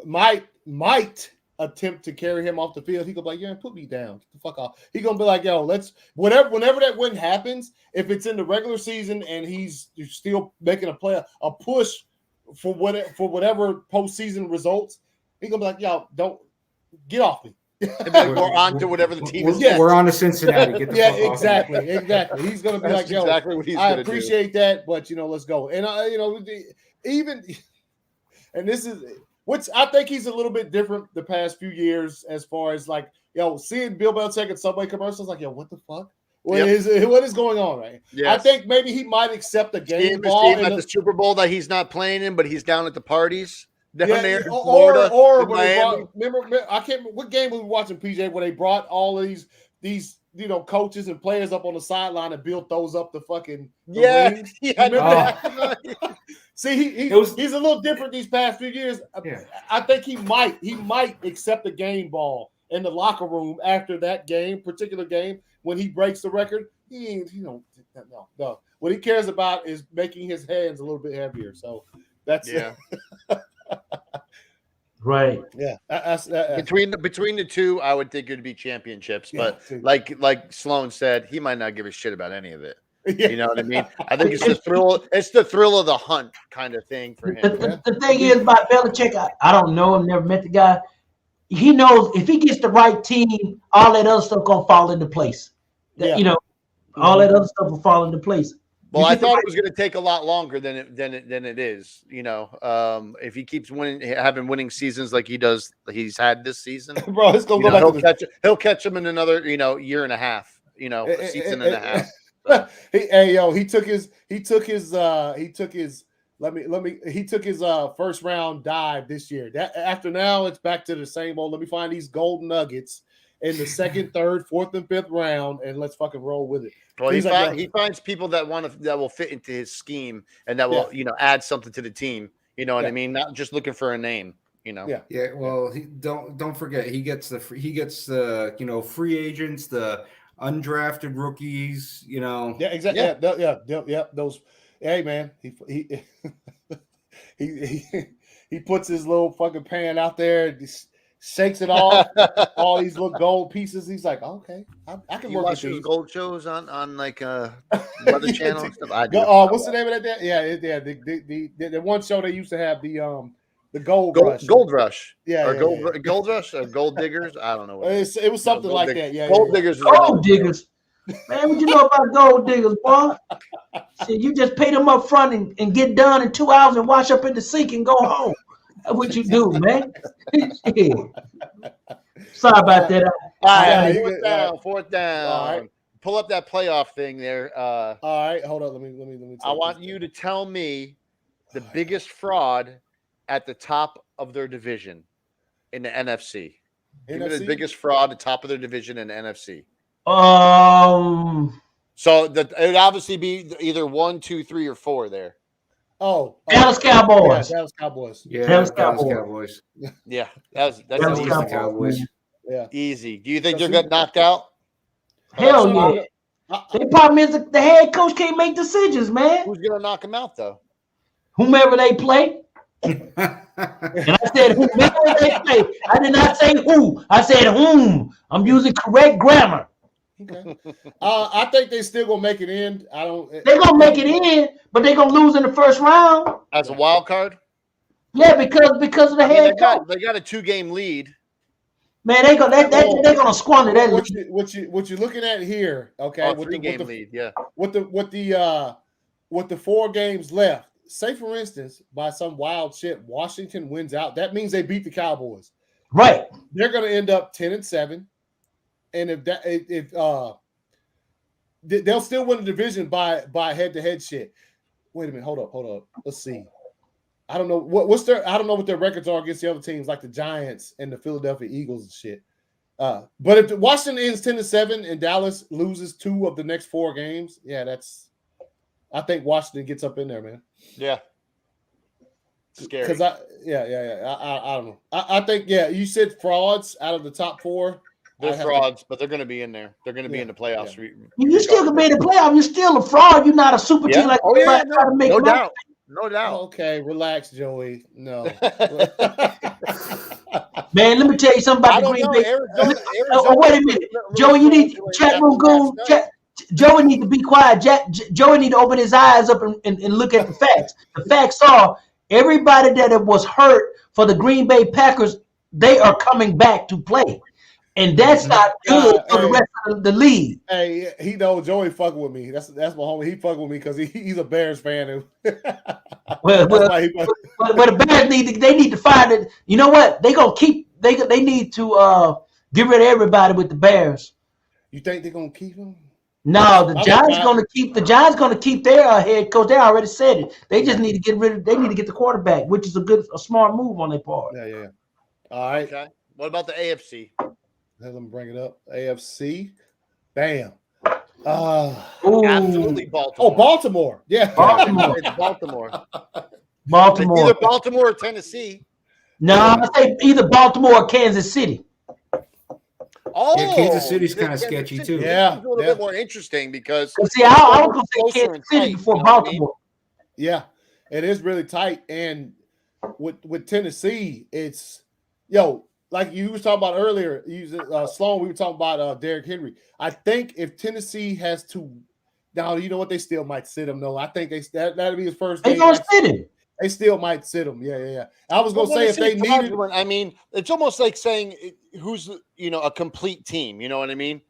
might attempt to carry him off the field. He gonna be like, yeah, put me down. Get the fuck off. He gonna be like, yo, let's whenever that win happens, if it's in the regular season and he's still making a push for whatever postseason results, he gonna be like, yo, don't get off me. We're on to whatever the team is. We're on to Cincinnati. Get the fuck off exactly. He's gonna be like, yo, exactly what he's I gonna appreciate that, but let's go. And and this is which I think he's a little bit different the past few years as far as like, seeing Bill Belichick at Subway commercials, like, what the fuck? What is going on, right? Yes. I think maybe he might accept a game ball at the Super Bowl that he's not playing in, but he's down at the parties. Down there in Florida, or when they brought, remember, I can't remember what game we were watching, PJ, where they brought all of these coaches and players up on the sideline and Bill throws up the fucking rings. See, he's a little different these past few years. Yeah. I think he might accept a game ball in the locker room after that particular game when he breaks the record. No. What he cares about is making his hands a little bit heavier. So that's right. Yeah. Between the two, I would think it'd be championships. But like Sloan said, he might not give a shit about any of it. Yeah. You know what I mean? I think it's the thrill. It's the thrill of the hunt kind of thing for him. The thing is about Belichick, I don't know him, never met the guy. He knows if he gets the right team, all that other stuff gonna fall into place. All that other stuff will fall into place. Well, I thought it was going to take a lot longer than it is. If he keeps having winning seasons like he's had this season, bro, it's gonna go back. He'll catch him in another, year and a half. A season and a half. He took his first round dive this year. After now, it's back to the same old. Let me find these gold nuggets in the second, third, fourth, and fifth round, and let's fucking roll with it. Well, he finds people that will fit into his scheme and that will add something to the team. You know what I mean? Not just looking for a name. Yeah. Well, don't forget he gets the free agents, the undrafted rookies. Yeah, exactly. Yeah. Those. Hey, man, he puts his little fucking pan out there. And shakes it off, all these little gold pieces. He's like, okay, I can work with these gold shows on like Weather Channel and stuff. I do. What's the name of that? Yeah. The one show they used to have the Gold Rush. Gold Rush. Yeah. Gold Rush or Gold Diggers. I don't know. It was something like that. Yeah. Gold Diggers. Gold Diggers. Man, what you know about Gold Diggers, boy? See, you just pay them up front and get done in 2 hours and wash up in the sink and go home. That's what you do, man. Sorry about that. All right, fourth down. All right. Pull up that playoff thing there. All right, hold on. Let me. I want you to tell me the biggest fraud at the top of their division in the NFC? Give me the biggest fraud at the top of their division in the NFC. So it would obviously be either 1, 2, 3, or 4 there. Dallas Cowboys. Yeah, Dallas Cowboys. Yeah, Dallas Cowboys. Yeah, that's Dallas easy. Cowboys. Yeah, easy. Do you think they'll get knocked out? Hell yeah. The problem is the head coach can't make decisions, man. Who's gonna knock him out though? Whomever they play. And I said whomever they play. I did not say who. I said whom. I'm using correct grammar. Okay. I think they still gonna make it in. They're gonna make it in, but they're gonna lose in the first round as a wild card. Yeah, because of the head coach. They got a 2-game lead. Man, they're gonna squander that. What you're looking at here? Okay, with 3-game lead. Yeah. With the 4 games left. Say for instance, by some wild shit, Washington wins out. That means they beat the Cowboys. Right. They're gonna end up 10-7. And if they'll still win the division by head-to-head shit. Wait a minute, hold up. Let's see. I don't know I don't know what their records are against the other teams like the Giants and the Philadelphia Eagles and shit. But if Washington ends 10-7 and Dallas loses 2 of the next 4 games, I think Washington gets up in there, man. Yeah. Scary. Because I don't know. I think you said frauds out of the top 4. They're frauds, but they're going to be in there. They're going to be in the playoffs. Yeah. You still can be in the playoffs. You're still a fraud. You're not a super team like no doubt. No doubt. Okay, relax, Joey. No. Man, let me tell you something about the Green Bay. Arizona, wait a minute. Joey, you need chat room goon. Joey need to be quiet. Joey need to open his eyes up and look at the facts. The facts are everybody that was hurt for the Green Bay Packers, they are coming back to play. And that's not good for the rest of the league. Hey, he knows Joey fucking with me. That's my homie. He fucking with me because he's a Bears fan. But the Bears need to find it. You know what? They need to get rid of everybody with the Bears. You think they're gonna keep him? No, the Giants gonna keep their head coach. They already said it. They just need to get rid of. They need to get the quarterback, which is a smart move on their part. Yeah. All right. Okay. What about the AFC? Let me bring it up. AFC. Bam. Absolutely Baltimore. Oh, Baltimore. Yeah. Baltimore. It's Baltimore. Baltimore. It's either Baltimore or Tennessee. No, I say either Baltimore or Kansas City. Oh, yeah, Kansas City's kind of sketchy too. Yeah, a little bit more interesting because see, I was gonna say Kansas City before Baltimore. Yeah, it is really tight, and with Tennessee, it's like you were talking about earlier. Sloan, we were talking about Derrick Henry. I think if Tennessee has to, now you know what, they still might sit him. No, I think that'll be his first game. They gonna sit him. They still might sit him. Yeah. I was gonna say if they needed. I mean, it's almost like saying who's a complete team. You know what I mean?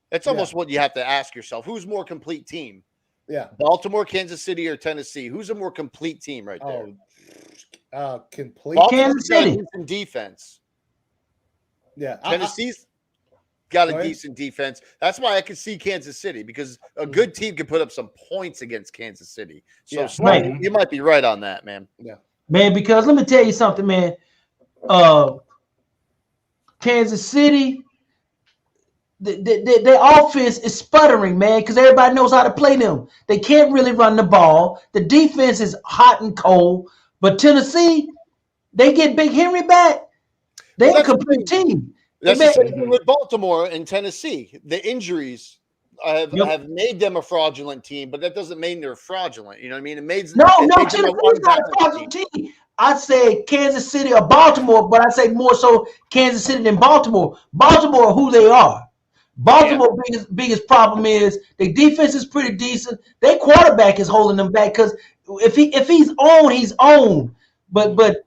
That's almost what you have to ask yourself. Who's more complete team? Yeah, Baltimore, Kansas City, or Tennessee? Who's a more complete team right there? Complete. Kansas City defense. Yeah, Tennessee's got a decent defense. That's why I could see Kansas City because a good team can put up some points against Kansas City. So you might be right on that, man. Yeah, man. Because let me tell you something, man. Kansas City, their offense is sputtering, man, because everybody knows how to play them. They can't really run the ball. The defense is hot and cold. But Tennessee, they get Big Henry back. They're a complete team. That's the same thing with Baltimore and Tennessee. The injuries have made them a fraudulent team, but that doesn't mean they're fraudulent. You know what I mean? Tennessee's not a fraudulent team. I say Kansas City or Baltimore, but I say more so Kansas City than Baltimore. Baltimore are who they are. Baltimore's biggest problem is their defense is pretty decent. Their quarterback is holding them back because if he's on, he's on. But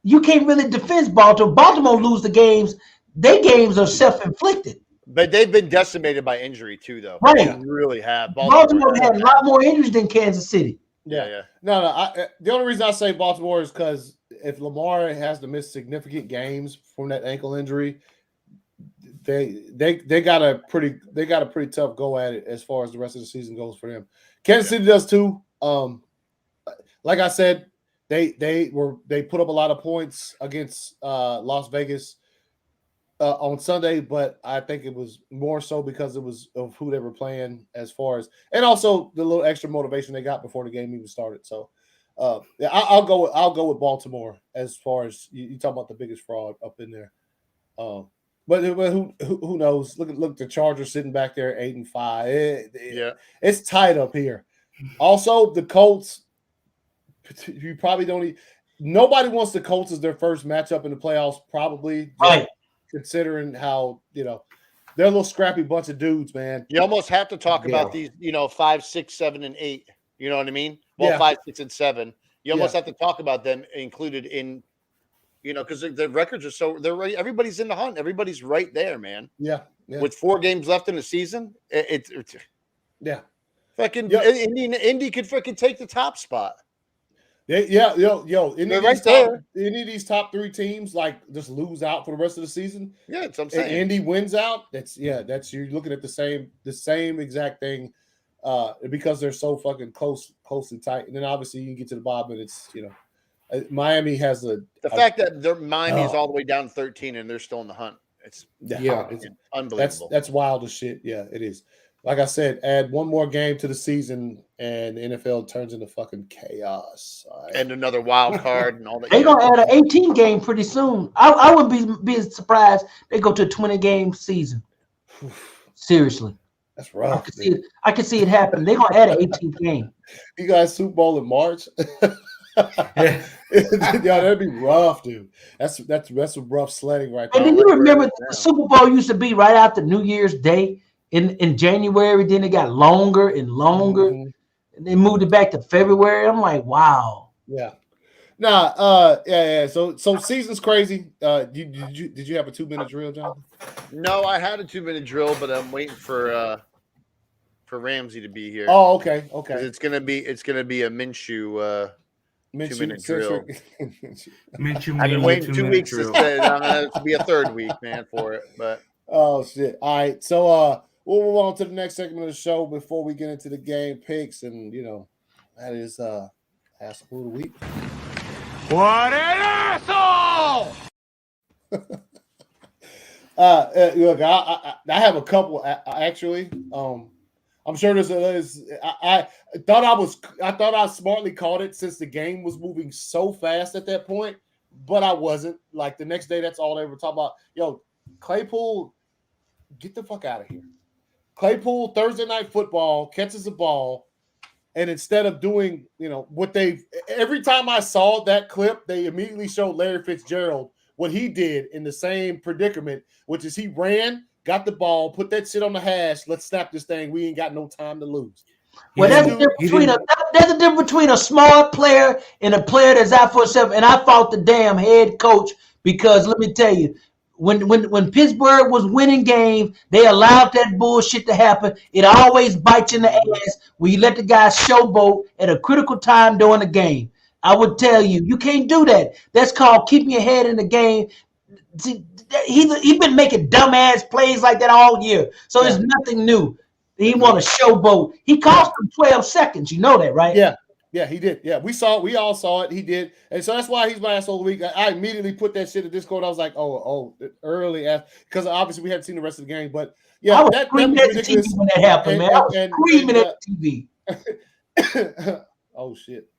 you can't really defend Baltimore. Baltimore lose the games. Their games are self-inflicted. But they've been decimated by injury too, though. Right. They really have. Baltimore had a lot more injuries than Kansas City. Yeah. No. The only reason I say Baltimore is because if Lamar has to miss significant games from that ankle injury, they got a pretty tough go at it as far as the rest of the season goes for them. Kansas City does too. Like I said, They put up a lot of points against Las Vegas on Sunday, but I think it was more so because it was of who they were playing as far as, and also the little extra motivation they got before the game even started. So yeah, I'll go with Baltimore as far as you talk about the biggest fraud up in there. But who knows? Look, the Chargers sitting back there 8-5. It's tight up here. Also, the Colts. You probably don't. Nobody wants the Colts as their first matchup in the playoffs. Probably, right? Considering how they're a little scrappy bunch of dudes, man. You almost have to talk about these, 5, 6, 7, and 8. You know what I mean? Well, 5, 6, and 7. You almost have to talk about them included in. Because the records are they're right. Everybody's in the hunt. Everybody's right there, man. Yeah. With 4 games left in the season, it's fucking Indy could freaking take the top spot. Yo, any of these top 3 teams just lose out for the rest of the season. Yeah, that's what I'm saying. Indy wins out. That's you're looking at the same exact thing, because they're so fucking close and tight. And then obviously you get to the bottom, and it's Miami has the fact that Miami is all the way down 13 and they're still in the hunt. It's unbelievable. That's wild as shit. Yeah, it is. Like I said, add one more game to the season, and the NFL turns into fucking chaos. And another wild card and all that. They're gonna add an 18 game pretty soon. I wouldn't be surprised they go to a 20 game season. Seriously, that's rough. I can see it happen. They're gonna add an 18th game. You guys Super Bowl in March. That'd be rough, dude. That's some rough sledding right there. And then you remember the Super Bowl used to be right after New Year's Day in January. Then it got longer and longer, and they moved it back to February. I'm like, wow. Yeah. So season's crazy. Did you have a 2-minute drill, Jonathan? No, I had a 2-minute drill, but I'm waiting for Ramsey to be here. Oh, okay. It's gonna be a Minshew. 2-minute drill. I've been waiting 2 weeks to say to be a 3rd week, man, for it. But shit. All right. So we'll move on to the next segment of the show before we get into the game picks, and that is Asshole of the Week. What an asshole! Look, I have a couple actually. I'm sure I thought I smartly called it since the game was moving so fast at that point, but I wasn't. Like the next day, that's all they were talking about. Yo, Claypool, get the fuck out of here. Claypool, Thursday Night Football, catches the ball, and instead of doing, every time I saw that clip, they immediately showed Larry Fitzgerald what he did in the same predicament, which is he ran, got the ball, put that shit on the hash. Let's snap this thing. We ain't got no time to lose. Well, there's a difference between a smart player and a player that's out for himself. And I fought the damn head coach because let me tell you, when Pittsburgh was winning games, they allowed that bullshit to happen. It always bites you in the ass when you let the guy showboat at a critical time during the game. I would tell you, you can't do that. That's called keeping your head in the game. See, he's been making dumbass plays like that all year. So it's nothing new. He want to showboat. He cost him 12 seconds. You know that, right? Yeah, he did. Yeah, we all saw it. He did. And so that's why he's my asshole of the week. I immediately put that shit in Discord. I was like, early because obviously we hadn't seen the rest of the game. But yeah, I was screaming at the TV when that happened, man. I was screaming at the TV. Oh shit.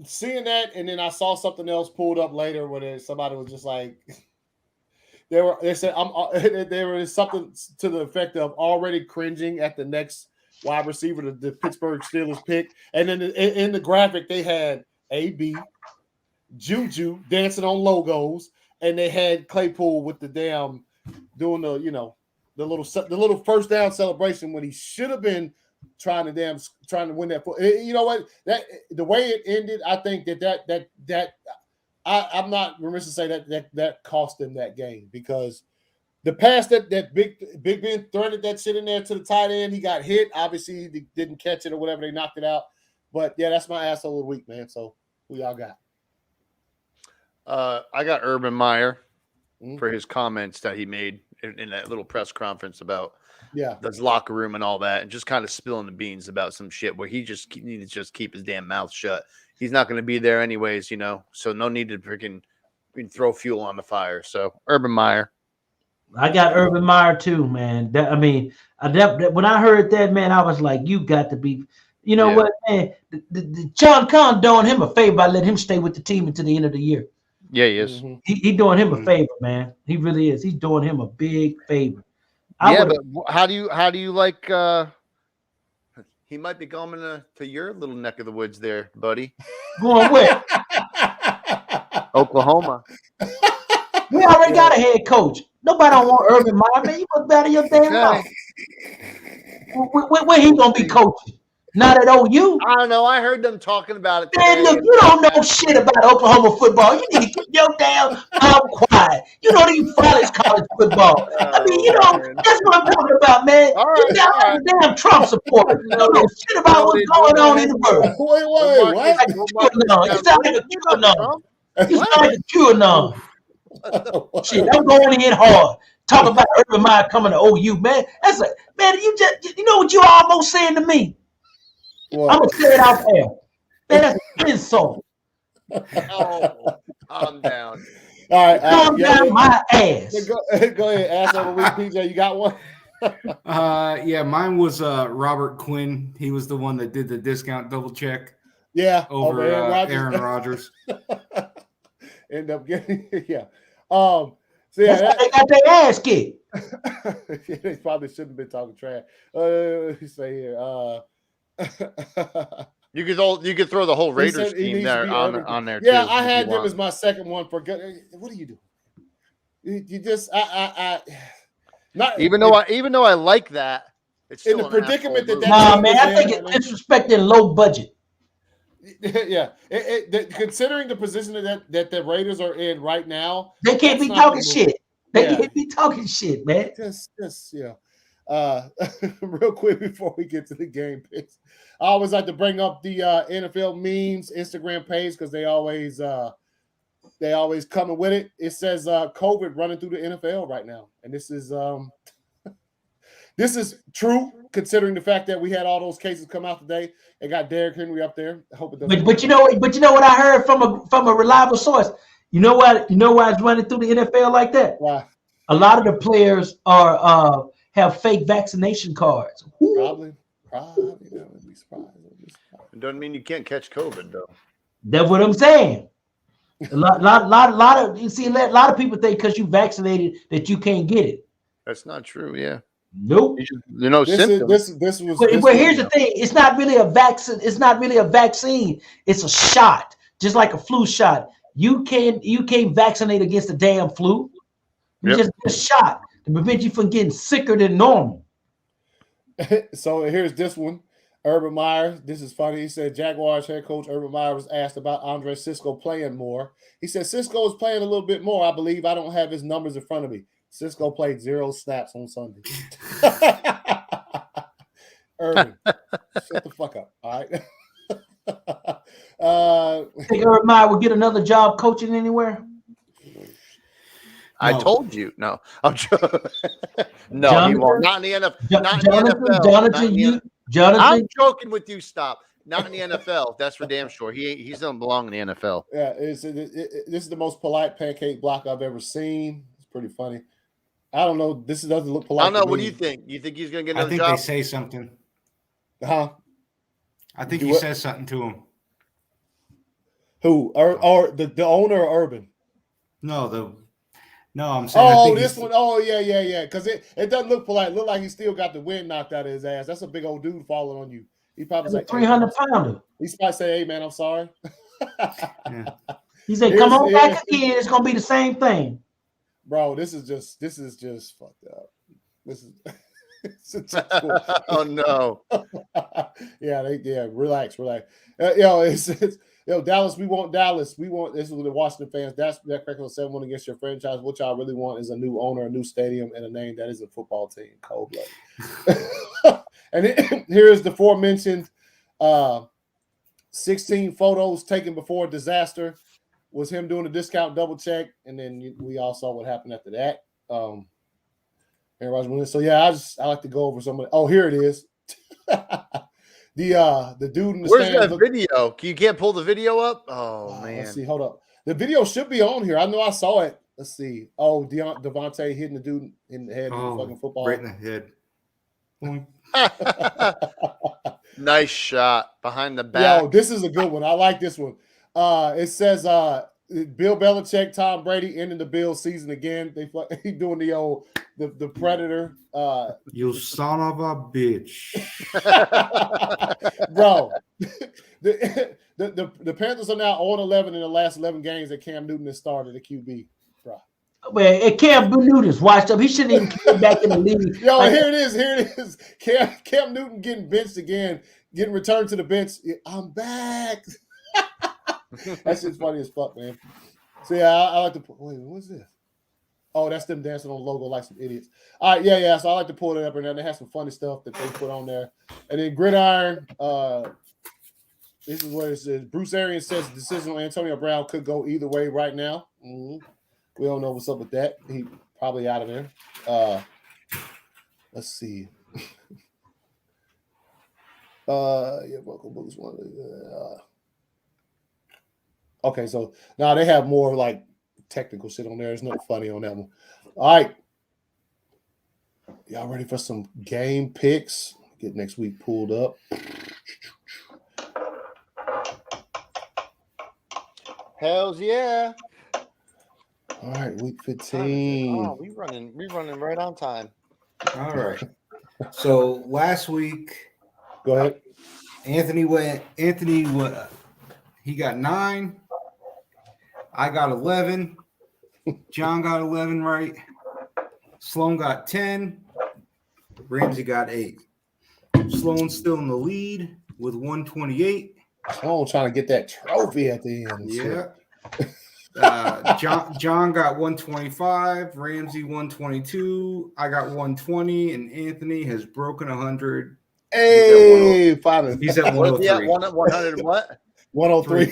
Seeing that, and then I saw something else pulled up later where somebody was just like, they said there was something to the effect of already cringing at the next wide receiver, the Pittsburgh Steelers pick, and then in the graphic they had AB, Juju dancing on logos, and they had Claypool with the damn doing the little first down celebration when he should have been trying to win that. You know what? That the way it ended, I think that I'm not remiss to say that cost them that game, because the pass that Big Ben threaded that shit in there to the tight end, he got hit. Obviously, he didn't catch it or whatever. They knocked it out. But yeah, that's my asshole of the week, man. So who y'all got? I got Urban Meyer for his comments that he made in that little press conference about this locker room and all that, and just kind of spilling the beans about some shit where he just needs to just keep his damn mouth shut. He's not going to be there anyways, so no need to freaking throw fuel on the fire. So Urban Meyer. I got Urban Meyer too, man. When I heard that, man, I was like, you got to be, what, man? The John Kahn doing him a favor by letting him stay with the team until the end of the year. Yeah, he is. He doing him a favor, man. He really is. He's doing him a big favor. But how do you like? He might be coming to your little neck of the woods there, buddy. Going where? Oklahoma. We already got a head coach. Nobody don't want Urban Meyer, man. You must be out of your damn mouth. Where he gonna be coaching? Not at OU. I don't know. I heard them talking about it today. Man, look, you don't know shit about Oklahoma football. You need to keep your damn mouth quiet. You don't even follow college football. I mean, that's what I'm talking about, man. You got a damn Trump supporter. You don't know shit about what's going on in the world. Wait, what? It sounds like a QAnon. You sound like a QAnon. Shit, I'm going in hard. Talk about Urban Meyer coming to OU, man. Man, you know what you almost saying to me? What? I'm gonna say it out there. Man, that's an insult. Oh, calm down. All right, calm down my ass. Go ahead, ass of the week, PJ. You got one? Mine was Robert Quinn. He was the one that did the discount double check. Yeah, over Aaron Rodgers. End up getting So they got their ass kicked. They probably shouldn't have been talking trash. Let me say here. You could throw the whole Raiders team there on there. Yeah, too, I had them as my second one for good. What are you doing? You just not even though I like that. It's still in the predicament that. Nah, man, I think it's disrespecting low budget. Yeah, considering the position that the Raiders are in right now, they can't be talking shit. They can't be talking shit, man. Just real quick before we get to the game picks, I always like to bring up the NFL memes Instagram page because they always coming with it. It says COVID running through the NFL right now, and this is true considering the fact that we had all those cases come out today. They got Derrick Henry up there. I hope it doesn't. But you know what I heard from a reliable source. You know why it's running through the NFL like that? Why? A lot of the players are have fake vaccination cards. Probably. That would be surprised. It doesn't mean you can't catch COVID though. That's what I'm saying. A lot of people think because you vaccinated that you can't get it. That's not true. Yeah. Nope. Symptoms. But here's the thing: it's not really a vaccine. It's not really a vaccine. It's a shot, just like a flu shot. You can't vaccinate against the damn flu. You just get a shot to prevent you from getting sicker than normal. So here's this one. Urban Meyer. This is funny. He said Jaguars head coach Urban Meyer was asked about Andre Cisco playing more. He said Cisco is playing a little bit more. I believe. I don't have his numbers in front of me. Cisco played 0 snaps on Sunday. Urban, shut the fuck up. All right. Think Urban Meyer would get another job coaching anywhere? I told you. No. I'm no, he won't. Not in the NFL. Not in the NFL. Jonathan, I'm joking with you. Stop. Not in the NFL. That's for damn sure. He doesn't belong in the NFL. Yeah, this is the most polite pancake block I've ever seen. It's pretty funny. I don't know. This doesn't look polite. I don't know. What do you think? You think he's going to get another job? I think they say something. Huh? I think he says something to him. Who? Or the owner or Urban? No, I'm saying. This one. Oh, yeah. Because it doesn't look polite. It look like he still got the wind knocked out of his ass. That's a big old dude falling on you. He probably like 300-pounder. He's probably say, "Hey, man, I'm sorry." Yeah. He said, "Come on back again. It's gonna be the same thing." Bro, this is just fucked up. This is cool. Oh no. Relax. Dallas, we want Dallas. We want this is the Washington fans. That crack on 7-1 against your franchise. What y'all really want is a new owner, a new stadium, and a name that is a football team. Cold-blooded. And here is the aforementioned 16 photos taken before disaster. Was him doing a discount double check, and then we all saw what happened after that. Aaron Rodgers. So yeah, I like to go over some of. Oh, here it is. The dude in the Where's stands that video? You can't pull the video up? Oh, man. Let's see. Hold up. The video should be on here. I know I saw it. Let's see. Oh, Devontae hitting the dude in the head with the fucking football. Right in the head. Nice shot behind the back. Yo, this is a good one. I like this one. It says Bill Belichick, Tom Brady ending the Bills season again. He doing the old the Predator. You son of a bitch. Bro, the Panthers are now 0-11 in the last 11 games that Cam Newton has started at QB. Bro. Well, Cam Newton's washed up. He shouldn't even get back in the league. Yo, here it is. Cam Newton getting benched again, getting returned to the bench. I'm back. That shit's funny as fuck, man. So yeah, I like to put. Wait, what's this? Oh, that's them dancing on the logo like some idiots. All right, yeah. So I like to pull it up, and then they have some funny stuff that they put on there. And then Gridiron. This is what it says. Bruce Arians says the decision on Antonio Brown could go either way right now. Mm-hmm. We don't know what's up with that. He probably out of there. Let's see. Yeah, Vocal Books one. Okay, so now they have more like technical shit on there. There's nothing funny on that one. All right. Y'all ready for some game picks? Get next week pulled up. Hells yeah. All right, week 15. Oh, we running right on time. All right. So last week, Go ahead. Anthony, he got 9. I got 11. John got 11 right. Sloan got 10. Ramsey got 8. Sloan's still in the lead with 128. Oh, trying to get that trophy at the end. Yeah. John got 125. Ramsey 122. I got 120, and Anthony has broken 100. Hey, finally. He's at 103. Yeah, 100 what? 103.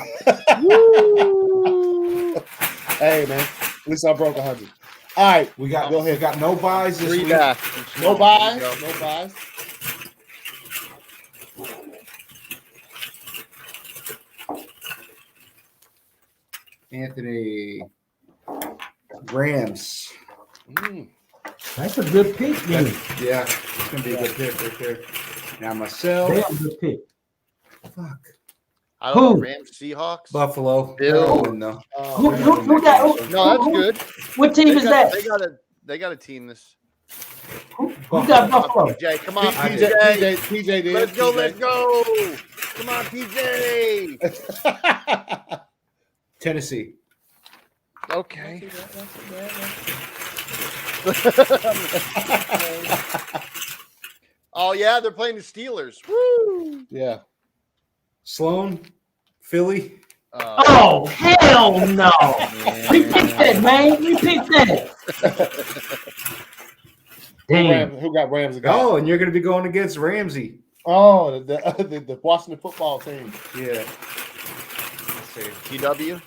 Hey, man. At least I broke 100. All right. We got Go ahead. We got no buys this 3 week. back. No buys. No buys. Anthony Rams. That's a good pick, man. Yeah, it's gonna be a good pick right there. Now myself. Damn good pick. Fuck. I don't know. Rams, Seahawks. Buffalo. Bill. No. Who got? No, that's good. What team is that? They got a team this. Who got Buffalo? PJ, come on, PJ did. Let's go. Come on, PJ. Tennessee. Okay. Oh yeah, they're playing the Steelers. Woo! Yeah. Sloan. Philly. Oh hell no! Repeat that, man. Repeat that. Damn. Who got Rams again? Oh, and you're gonna be going against Ramsey. Oh, the Washington football team. Yeah. Let's see. TW.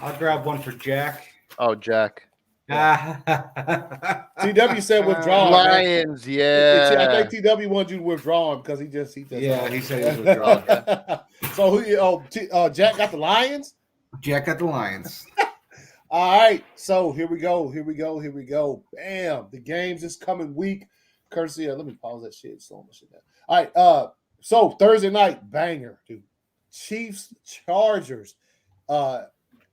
I'll grab one for Jack. Oh, Jack. TW said withdraw. Lions, Man. yeah. I think TW wanted you to withdraw him because he just. Yeah, he said he was withdrawing. So who? Jack got the Lions. Jack got the Lions. All right, so here we go. Bam! The games this coming week, courtesy. Let me pause that shit. Slow my shit down. All right, so Thursday night banger, dude. Chiefs Chargers,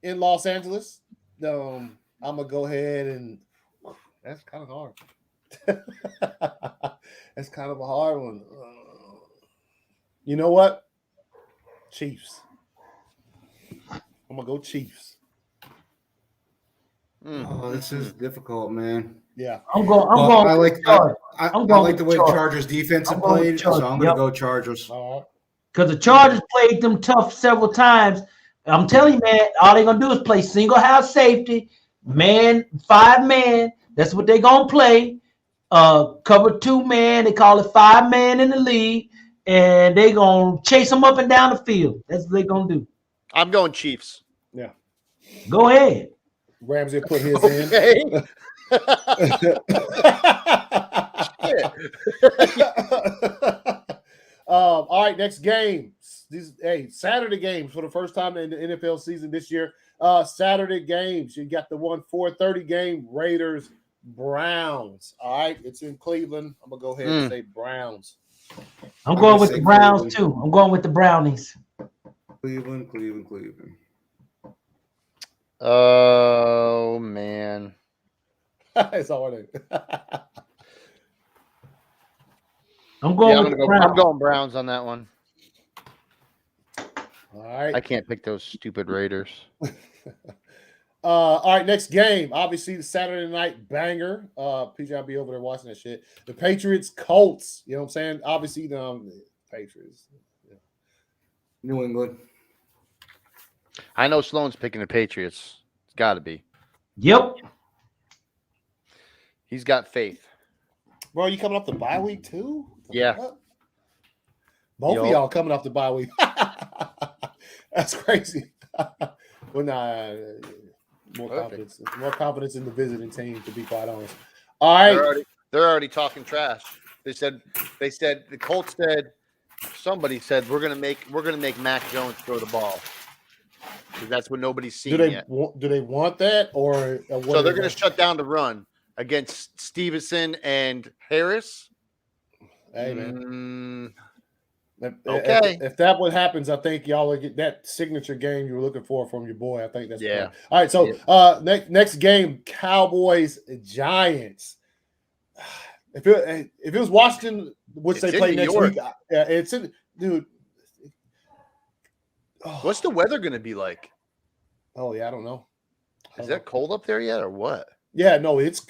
in Los Angeles. I'm gonna go ahead and that's kind of hard. That's kind of a hard one. You know what? Chiefs. I'm gonna go Chiefs. Oh, this is difficult, man. Yeah, I'm going. I like the way Chargers. Chargers defense I'm have going played, with so Chargers. I'm going to go Chargers. all right. Because the Chargers played them tough several times. I'm telling you, man, all they're going to do is play single house safety, man, 5-man. That's what they're going to play. Cover 2-man. They call it 5-man in the league. And they're going to chase them up and down the field. That's what they're going to do. I'm going Chiefs. Yeah. Go ahead. Ramsey put his in. Okay. All right, next game. Saturday games for the first time in the NFL season this year. Saturday games. You got the 4:30 game, Raiders, Browns. All right, it's in Cleveland. I'm gonna go ahead and say Browns. I'm going with the Browns Cleveland. Too. I'm going with the Brownies. Cleveland. Oh man. It's all right. I'm going I'm going Browns on that one. All right. I can't pick those stupid Raiders. All right, next game. Obviously, the Saturday night banger. PJ, I'll be over there watching that shit. The Patriots, Colts. You know what I'm saying? Obviously, the Patriots. Yeah. New England. I know Sloan's picking the Patriots. It's got to be. Yep. He's got faith. Bro, you coming off the bye week too? Yeah. Both of y'all coming off the bye week. That's crazy. Well, nah, more confidence in the visiting team, to be quite honest. All right. They're already talking trash. They said the Colts said, somebody said we're gonna make Mac Jones throw the ball. Because that's what nobody's seen yet. Do they want that, or so they're going to shut down the run against Stevenson and Harris? Hey man, okay. If that what happens, I think y'all will get that signature game you were looking for from your boy. I think that's yeah. All right, so next game, Cowboys Giants. If it was Washington, which they play next week, it's in, dude. What's the weather going to be like? Oh yeah, I don't know. Is that cold up there yet, or what? Yeah, no, it's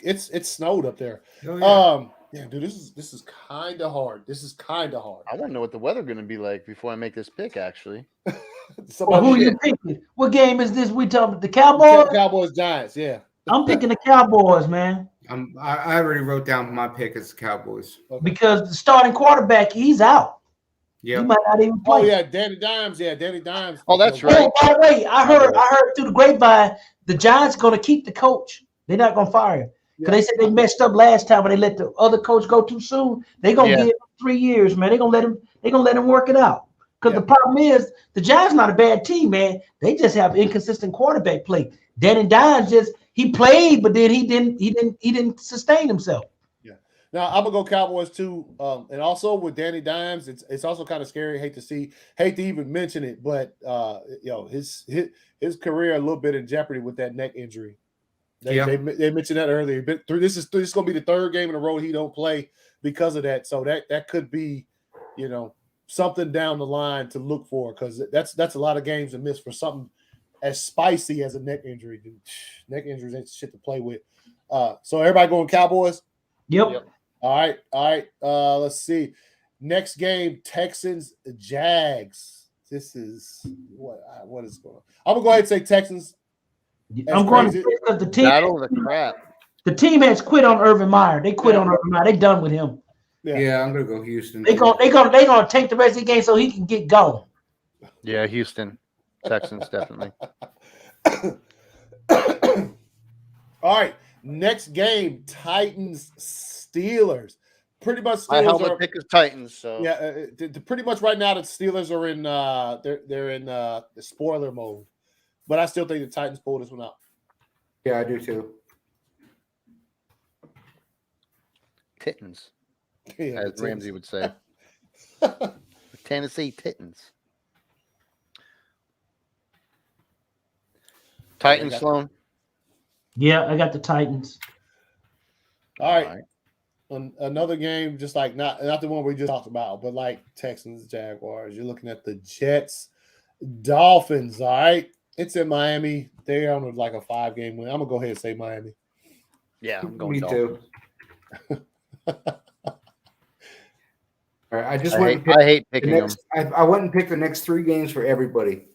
snowed up there. Oh, yeah, dude, this is kind of hard. I want to know what the weather going to be like before I make this pick. Actually, who are you picking? What game is this? We talking about the Cowboys? Cowboys Giants. Yeah, I'm picking the Cowboys, man. I already wrote down my pick as the Cowboys because the starting quarterback, he's out. Yeah, he might not even play. Oh yeah, Danny Dimes. Yeah, Danny Dimes. Oh, that's right. Oh, by the way, I heard through the grapevine the Giants going to keep the coach. They're not going to fire him because they said they messed up last time when they let the other coach go too soon. They're going to give him 3 years, man. They're going to let him work it out. Because the problem is the Giants not a bad team, man. They just have inconsistent quarterback play. Danny Dimes he played, but then he didn't sustain himself. Now I'm gonna go Cowboys too, and also with Danny Dimes, it's also kind of scary. Hate to even mention it, but his career a little bit in jeopardy with that neck injury. They mentioned that earlier. This is gonna be the third game in a row he don't play because of that. So that could be, something down the line to look for, because that's a lot of games to miss for something as spicy as a neck injury. Neck injuries ain't shit to play with. So everybody going Cowboys? Yep. All right. Let's see. Next game, Texans, Jags. This is what is going on. I'm gonna go ahead and say Texans. I'm going to because the team battle of the crap. The team has quit on Urban Meyer. They quit on Urban Meyer. They done with him. Yeah, I'm gonna go Houston. They gonna take the rest of the game so he can get going. Yeah, Houston. Texans definitely. All right. Next game, Titans, Steelers. Pretty much Steelers my helmet pick is Titans. So yeah, pretty much right now the Steelers are in they're in the spoiler mode, but I still think the Titans pull this one out. Yeah, I do too. Titans, yeah, as Ramsey would say. Tennessee Titans. Titans, Sloan. Yeah, I got the Titans. All right. Another game, just like not the one we just talked about, but like Texans, Jaguars. You're looking at the Jets, Dolphins. All right, it's in Miami. They're on like a 5-game win. I'm gonna go ahead and say Miami. Yeah, I'm going Me Dolphins. too. All right, I hate picking them. I went and picked the next 3 games for everybody.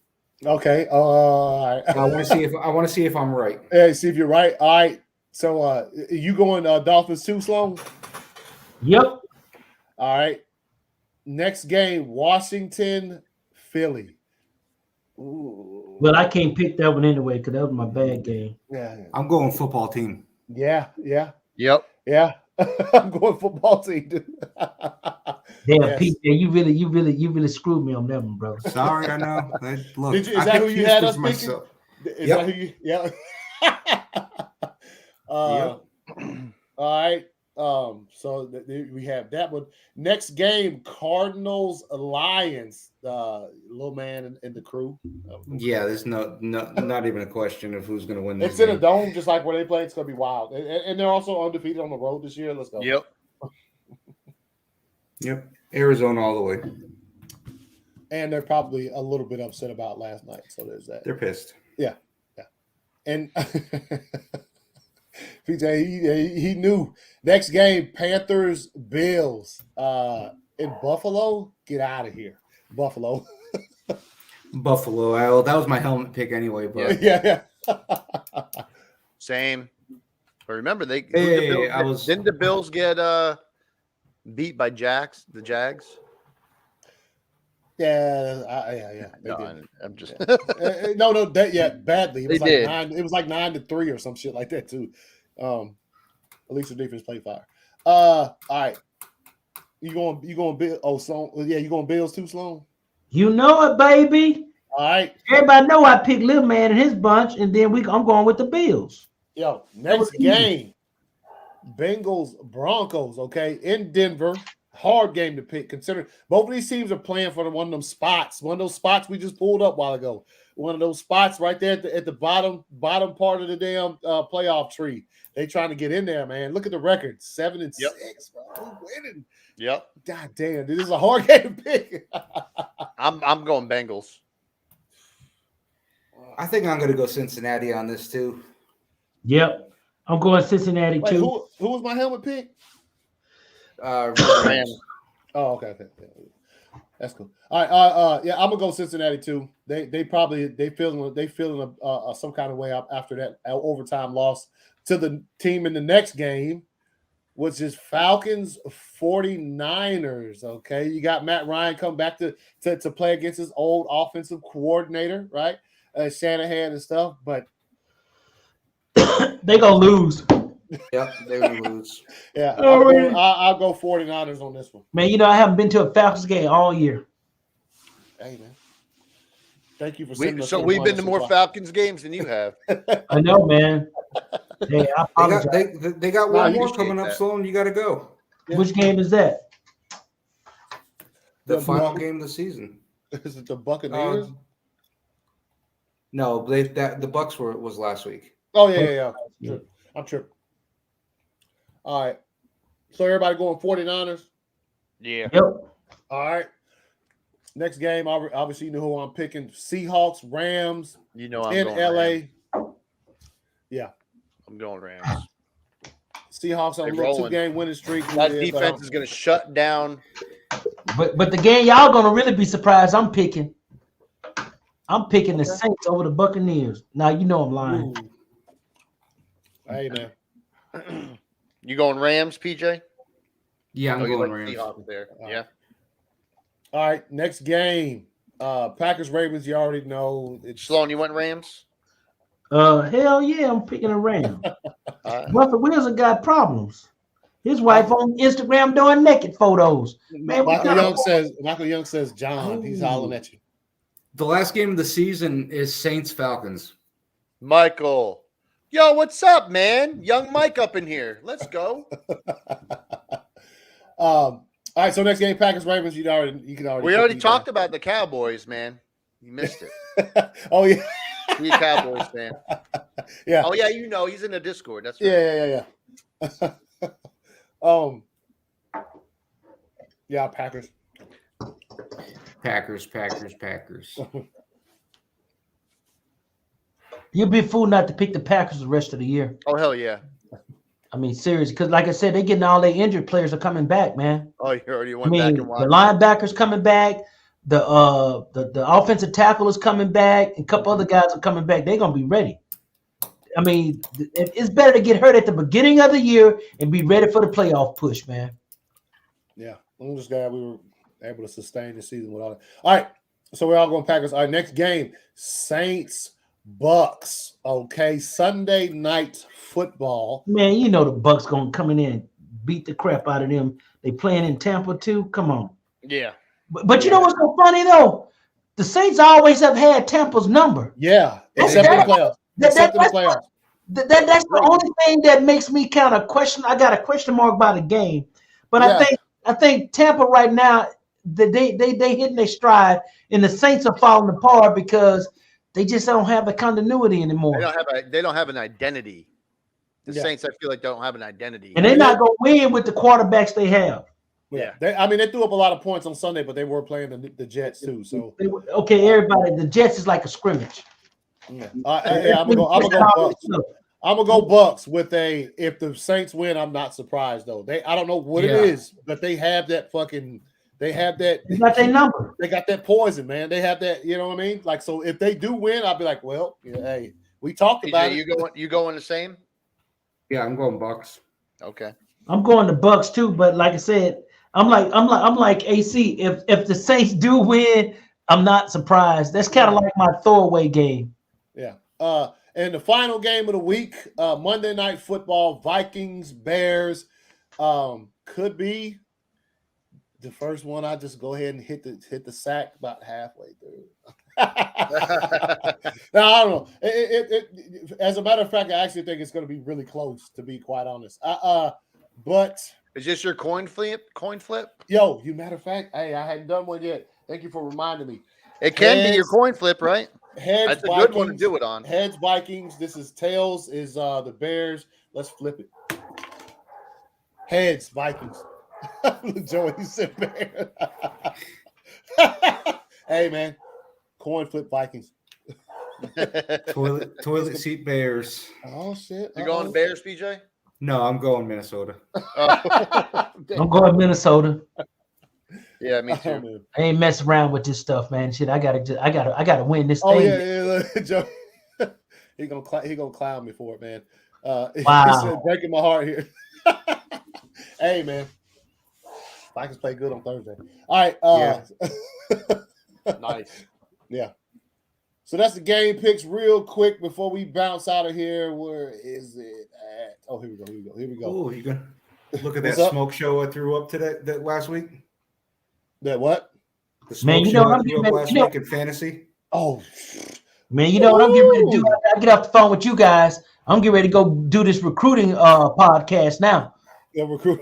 Okay. All right. I want to see if I'm right. Yeah, see if you're right. All right. So you going Dolphins too, Sloan? Yep. All right. Next game, Washington, Philly. Ooh. Well, I can't pick that one anyway because that was my bad game. Yeah. I'm going football team. Yeah. Yep. Yeah. I'm going football team, dude. Damn, Yes. PJ, you really screwed me on that one, bro. Sorry, I know. Look, Is that who you had us picking? Is Yep. that who you? Yeah. Yep. All right. So we have that one. Next game, Cardinals Lions. Little man and the crew. Yeah, there's not even a question of who's going to win this. It's in a dome, just like where they play. It's gonna be wild, and they're also undefeated on the road this year. Let's go. Yep. Arizona all the way. And they're probably a little bit upset about last night. So there's that. They're pissed. Yeah. And PJ, he knew. Next game, Panthers Bills in Buffalo. Get out of here, Buffalo. Buffalo. That was my helmet pick anyway. But yeah. Same. But remember, didn't the Bills get beat by the Jags? Yeah. I'm just no, badly. It was They like did. It was like 9-3 or some shit like that too. At least the defense played fire. All right. You going Bill? Oh, Sloan. Yeah, you going Bills too, Sloan? You know it, baby. All right. Everybody know I picked Little Man and his bunch, and then I'm going with the Bills. Yo, next game, Bengals Broncos. Okay, in Denver. Hard game to pick, considering both of these teams are playing for one of those spots we just pulled up a while ago. One of those spots right there at the bottom part of the damn playoff tree. They trying to get in there, man. Look at the record, 7-6. Bro. Who's winning? Yep. God damn, this is a hard game to pick. I'm going Bengals. I think I'm going to go Cincinnati on this too. Yep, I'm going Cincinnati too. Who was my helmet pick? Rams. Oh, okay. That's cool. All right. Yeah, I'm gonna go Cincinnati too. They feeling some kind of way up after that overtime loss to the team in the next game, which is Falcons 49ers. Okay, you got Matt Ryan come back to play against his old offensive coordinator, right? Shanahan and stuff, but they gonna lose. Yep, they will lose. Yeah, I'll go 49ers on this one. Man, I haven't been to a Falcons game all year. Hey, man. Thank you for sending us. So we've been to more Falcons games than you have. I know, man. Hey, I apologize. They got one more coming up, Sloan. You got to go. Yeah. Which game is that? The final game of the season. Is it the Buccaneers? No, the Bucks was last week. Oh, yeah. I'm tripping. All right. So everybody going 49ers? Yeah. Yep. All right. Next game, obviously you know who I'm picking. Seahawks, Rams. You know I'm in going LA. Rams. Yeah. I'm going Rams. Seahawks on a 2-game winning streak. That defense is going to shut down. But the game y'all going to really be surprised I'm picking. I'm picking the Saints over the Buccaneers. Now you know I'm lying. Ooh. Hey, man. You going Rams, PJ? Yeah, I'm going Rams. Seahawks there. Yeah. All right, next game. Packers Ravens, you already know. Sloan, you went Rams? Hell yeah, I'm picking a Ram. Buffett Wilson got problems. His wife on Instagram doing naked photos. Man, Michael Young says, John, he's hollering at you. The last game of the season is Saints Falcons. Michael. Yo, what's up, man? Young Mike up in here. Let's go. All right, so next game, Packers Ravens. We already talked about the Cowboys, man. You missed it. Oh yeah, you a Cowboys fan? Yeah. Oh yeah, he's in the Discord. That's right. Yeah. Yeah, Packers. Packers. You'd be a fool not to pick the Packers the rest of the year. Oh hell yeah. I mean, seriously, because like I said, they getting all their injured players are coming back, man. Oh, you already went back and watched. The linebackers coming back, the offensive tackle is coming back, and a couple other guys are coming back. They're gonna be ready. I mean, it's better to get hurt at the beginning of the year and be ready for the playoff push, man. Yeah, I'm just glad we were able to sustain the season with all that. All right, so we're all going Packers. All right, next game, Saints Bucks. Okay, Sunday night football. Man, the Bucks gonna come in and beat the crap out of them. They playing in Tampa too. Come on. Yeah. But you know what's so funny though? The Saints always have had Tampa's number. Yeah, except in the playoffs. Except in the playoffs. That's the only thing that makes me kind of question. I got a question mark about the game, but I think Tampa right now they hitting their stride, and the Saints are falling apart because they just don't have the continuity anymore. They don't have an identity. The Saints, I feel like, don't have an identity, and they're not gonna win with the quarterbacks they have. Yeah, they threw up a lot of points on Sunday, but they were playing the Jets too. So everybody, the Jets is like a scrimmage. Yeah, I'm gonna go Bucks. I'm gonna go Bucks with a. If the Saints win, I'm not surprised though. I don't know what it is, but they have that fucking. They have that. They got their number. They got that poison, man. They have that. You know what I mean? Like, so if they do win, I'll be like, well, hey, we talked about it. You going the same? Yeah, I'm going Bucks. Okay. I'm going to Bucks too, but like I said, I'm like AC. If the Saints do win, I'm not surprised. That's kind of like my throwaway game. Yeah. And the final game of the week, Monday Night Football, Vikings, Bears, could be the first one. I just go ahead and hit the sack about halfway through. No, I don't know. It as a matter of fact, I actually think it's going to be really close, to be quite honest. But is this your coin flip? Yo, you matter of fact, hey, I hadn't done one yet. Thank you for reminding me. It can be your coin flip, right? Heads, that's a Vikings, good one to do it on. Heads, Vikings. This is tails. Is the Bears? Let's flip it. Heads, Vikings. Joey said Bears. Hey man, coin flip Vikings. Toilet seat Bears. Oh shit! You going Bears, PJ? No, I'm going Minnesota. I'm going Minnesota. Yeah, me too. I ain't messing around with this stuff, man. Shit, I gotta win this thing. Oh yeah, Joe. he gonna clown me for it, man. Wow. He said, breaking my heart here. Hey man, Vikings play good on Thursday. All right. Nice. Yeah. So that's the game picks real quick before we bounce out of here. Where is it at? Oh, here we go. Oh, you gonna look at that smoke show I threw up that last week? That what? The smoke show I threw up last week in fantasy. Oh, man, you know what I'm getting ready to do? I get off the phone with you guys. I'm getting ready to go do this recruiting podcast now. Yeah, recruit.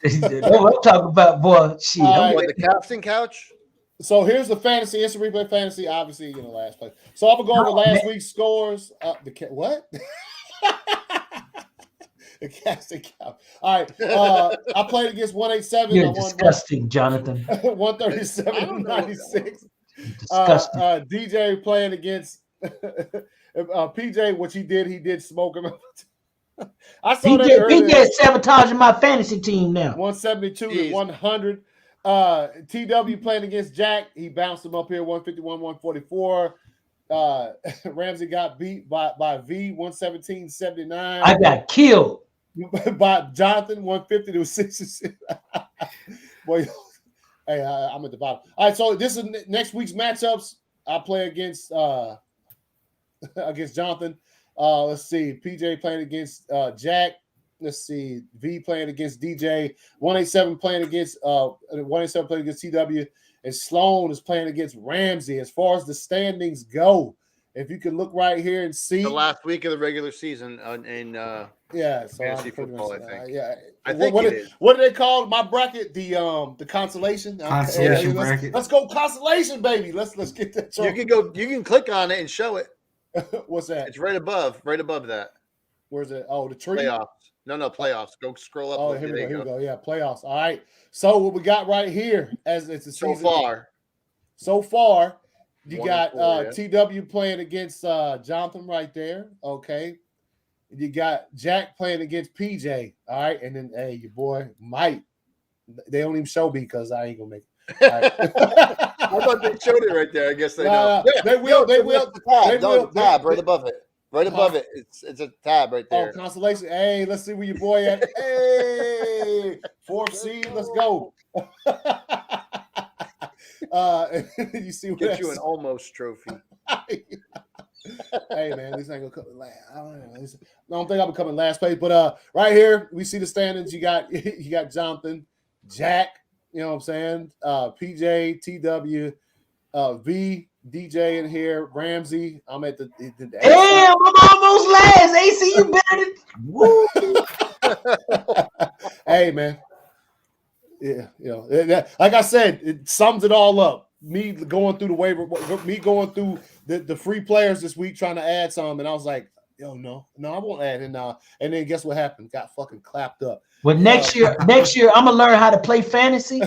That's what I'm talking about, boy. Shit. The captain couch. So here's the fantasy, instant replay fantasy. Obviously, last place. So I'm gonna go over last week's scores. What? The casting couch. All right. I played against 187. You're disgusting, Jonathan. 137 96. Disgusting. DJ playing against PJ, which he did smoke him. I saw that earlier. PJ is sabotaging my fantasy team now. 172 to 100. TW playing against Jack. He bounced him up here, 151, 144. Ramsey got beat by V, 117-79. I got killed by Jonathan, 150 to 66. Boy, hey, I'm at the bottom. All right, so this is next week's matchups. I play against Jonathan. Let's see, PJ playing against Jack. Let's see, V playing against DJ. 187 playing against 187 playing against TW, and Sloan is playing against Ramsey. As far as the standings go, if you can look right here and see the last week of the regular season in fantasy football, I think. I think what do they call my bracket? The consolation. Consolation bracket. Let's go consolation, baby. Let's get that. You can click on it and show it. What's that? It's right above that. Where's it? Oh, the tree. Playoffs. No, playoffs. Go scroll up. Oh, here we go. Yeah, playoffs. All right. So what we got right here, as it's a season so far, you got TW playing against Jonathan right there. Okay. You got Jack playing against PJ. All right, and then your boy Mike. They don't even show me because I ain't gonna make it. All right. I thought they showed it right there. I guess they know. They will. The tab right above it. Right above it. It's a tab right there. Oh, consolation. Hey, let's see where your boy at. Hey, 4th seed. Let's go. You see what get you an almost trophy. Hey man, at least I ain't gonna come last. I don't think I'll be coming last place. But right here we see the standings. You got Jonathan, Jack. You know what I'm saying? PJ, TW, V, DJ in here, Ramsey. I'm at the damn. I'm almost last. AC, you better. Hey man. Yeah, like I said, it sums it all up. Me going through the waiver, me going through the free players this week, trying to add some, and I was like, yo, no, I won't add it now. And then guess what happened? Got fucking clapped up. Well, next year, I'm gonna learn how to play fantasy.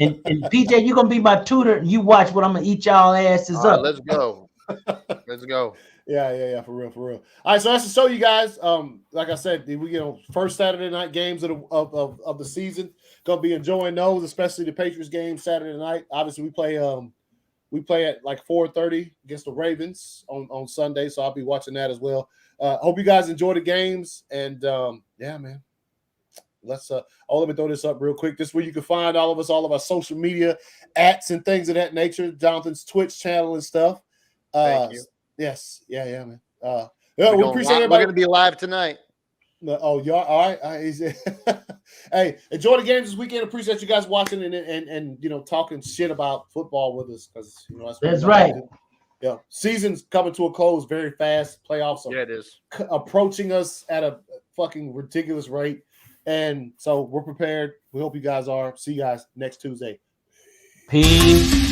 And PJ, you're gonna be my tutor, and you watch what I'm gonna eat y'all asses up. Let's go. Let's go. Yeah, for real. All right, so that's to show you guys. Like I said, we first Saturday night games of the season. Gonna be enjoying those, especially the Patriots game Saturday night. Obviously, we play at like 4:30 against the Ravens on Sunday, so I'll be watching that as well. Hope you guys enjoy the games, and yeah, man. Let's let me throw this up real quick. This is where you can find all of our social media @ and things of that nature. Jonathan's Twitch channel and stuff. Thank you. Yes, yeah, man. We appreciate everybody. We're gonna be live tonight. Oh, y'all, all right. Hey, enjoy the games this weekend. Appreciate you guys watching and talking shit about football with us, because that's right. Yeah, season's coming to a close very fast. Playoffs are it is approaching us at a fucking ridiculous rate, and so we're prepared. We hope you guys are. See you guys next Tuesday. Peace.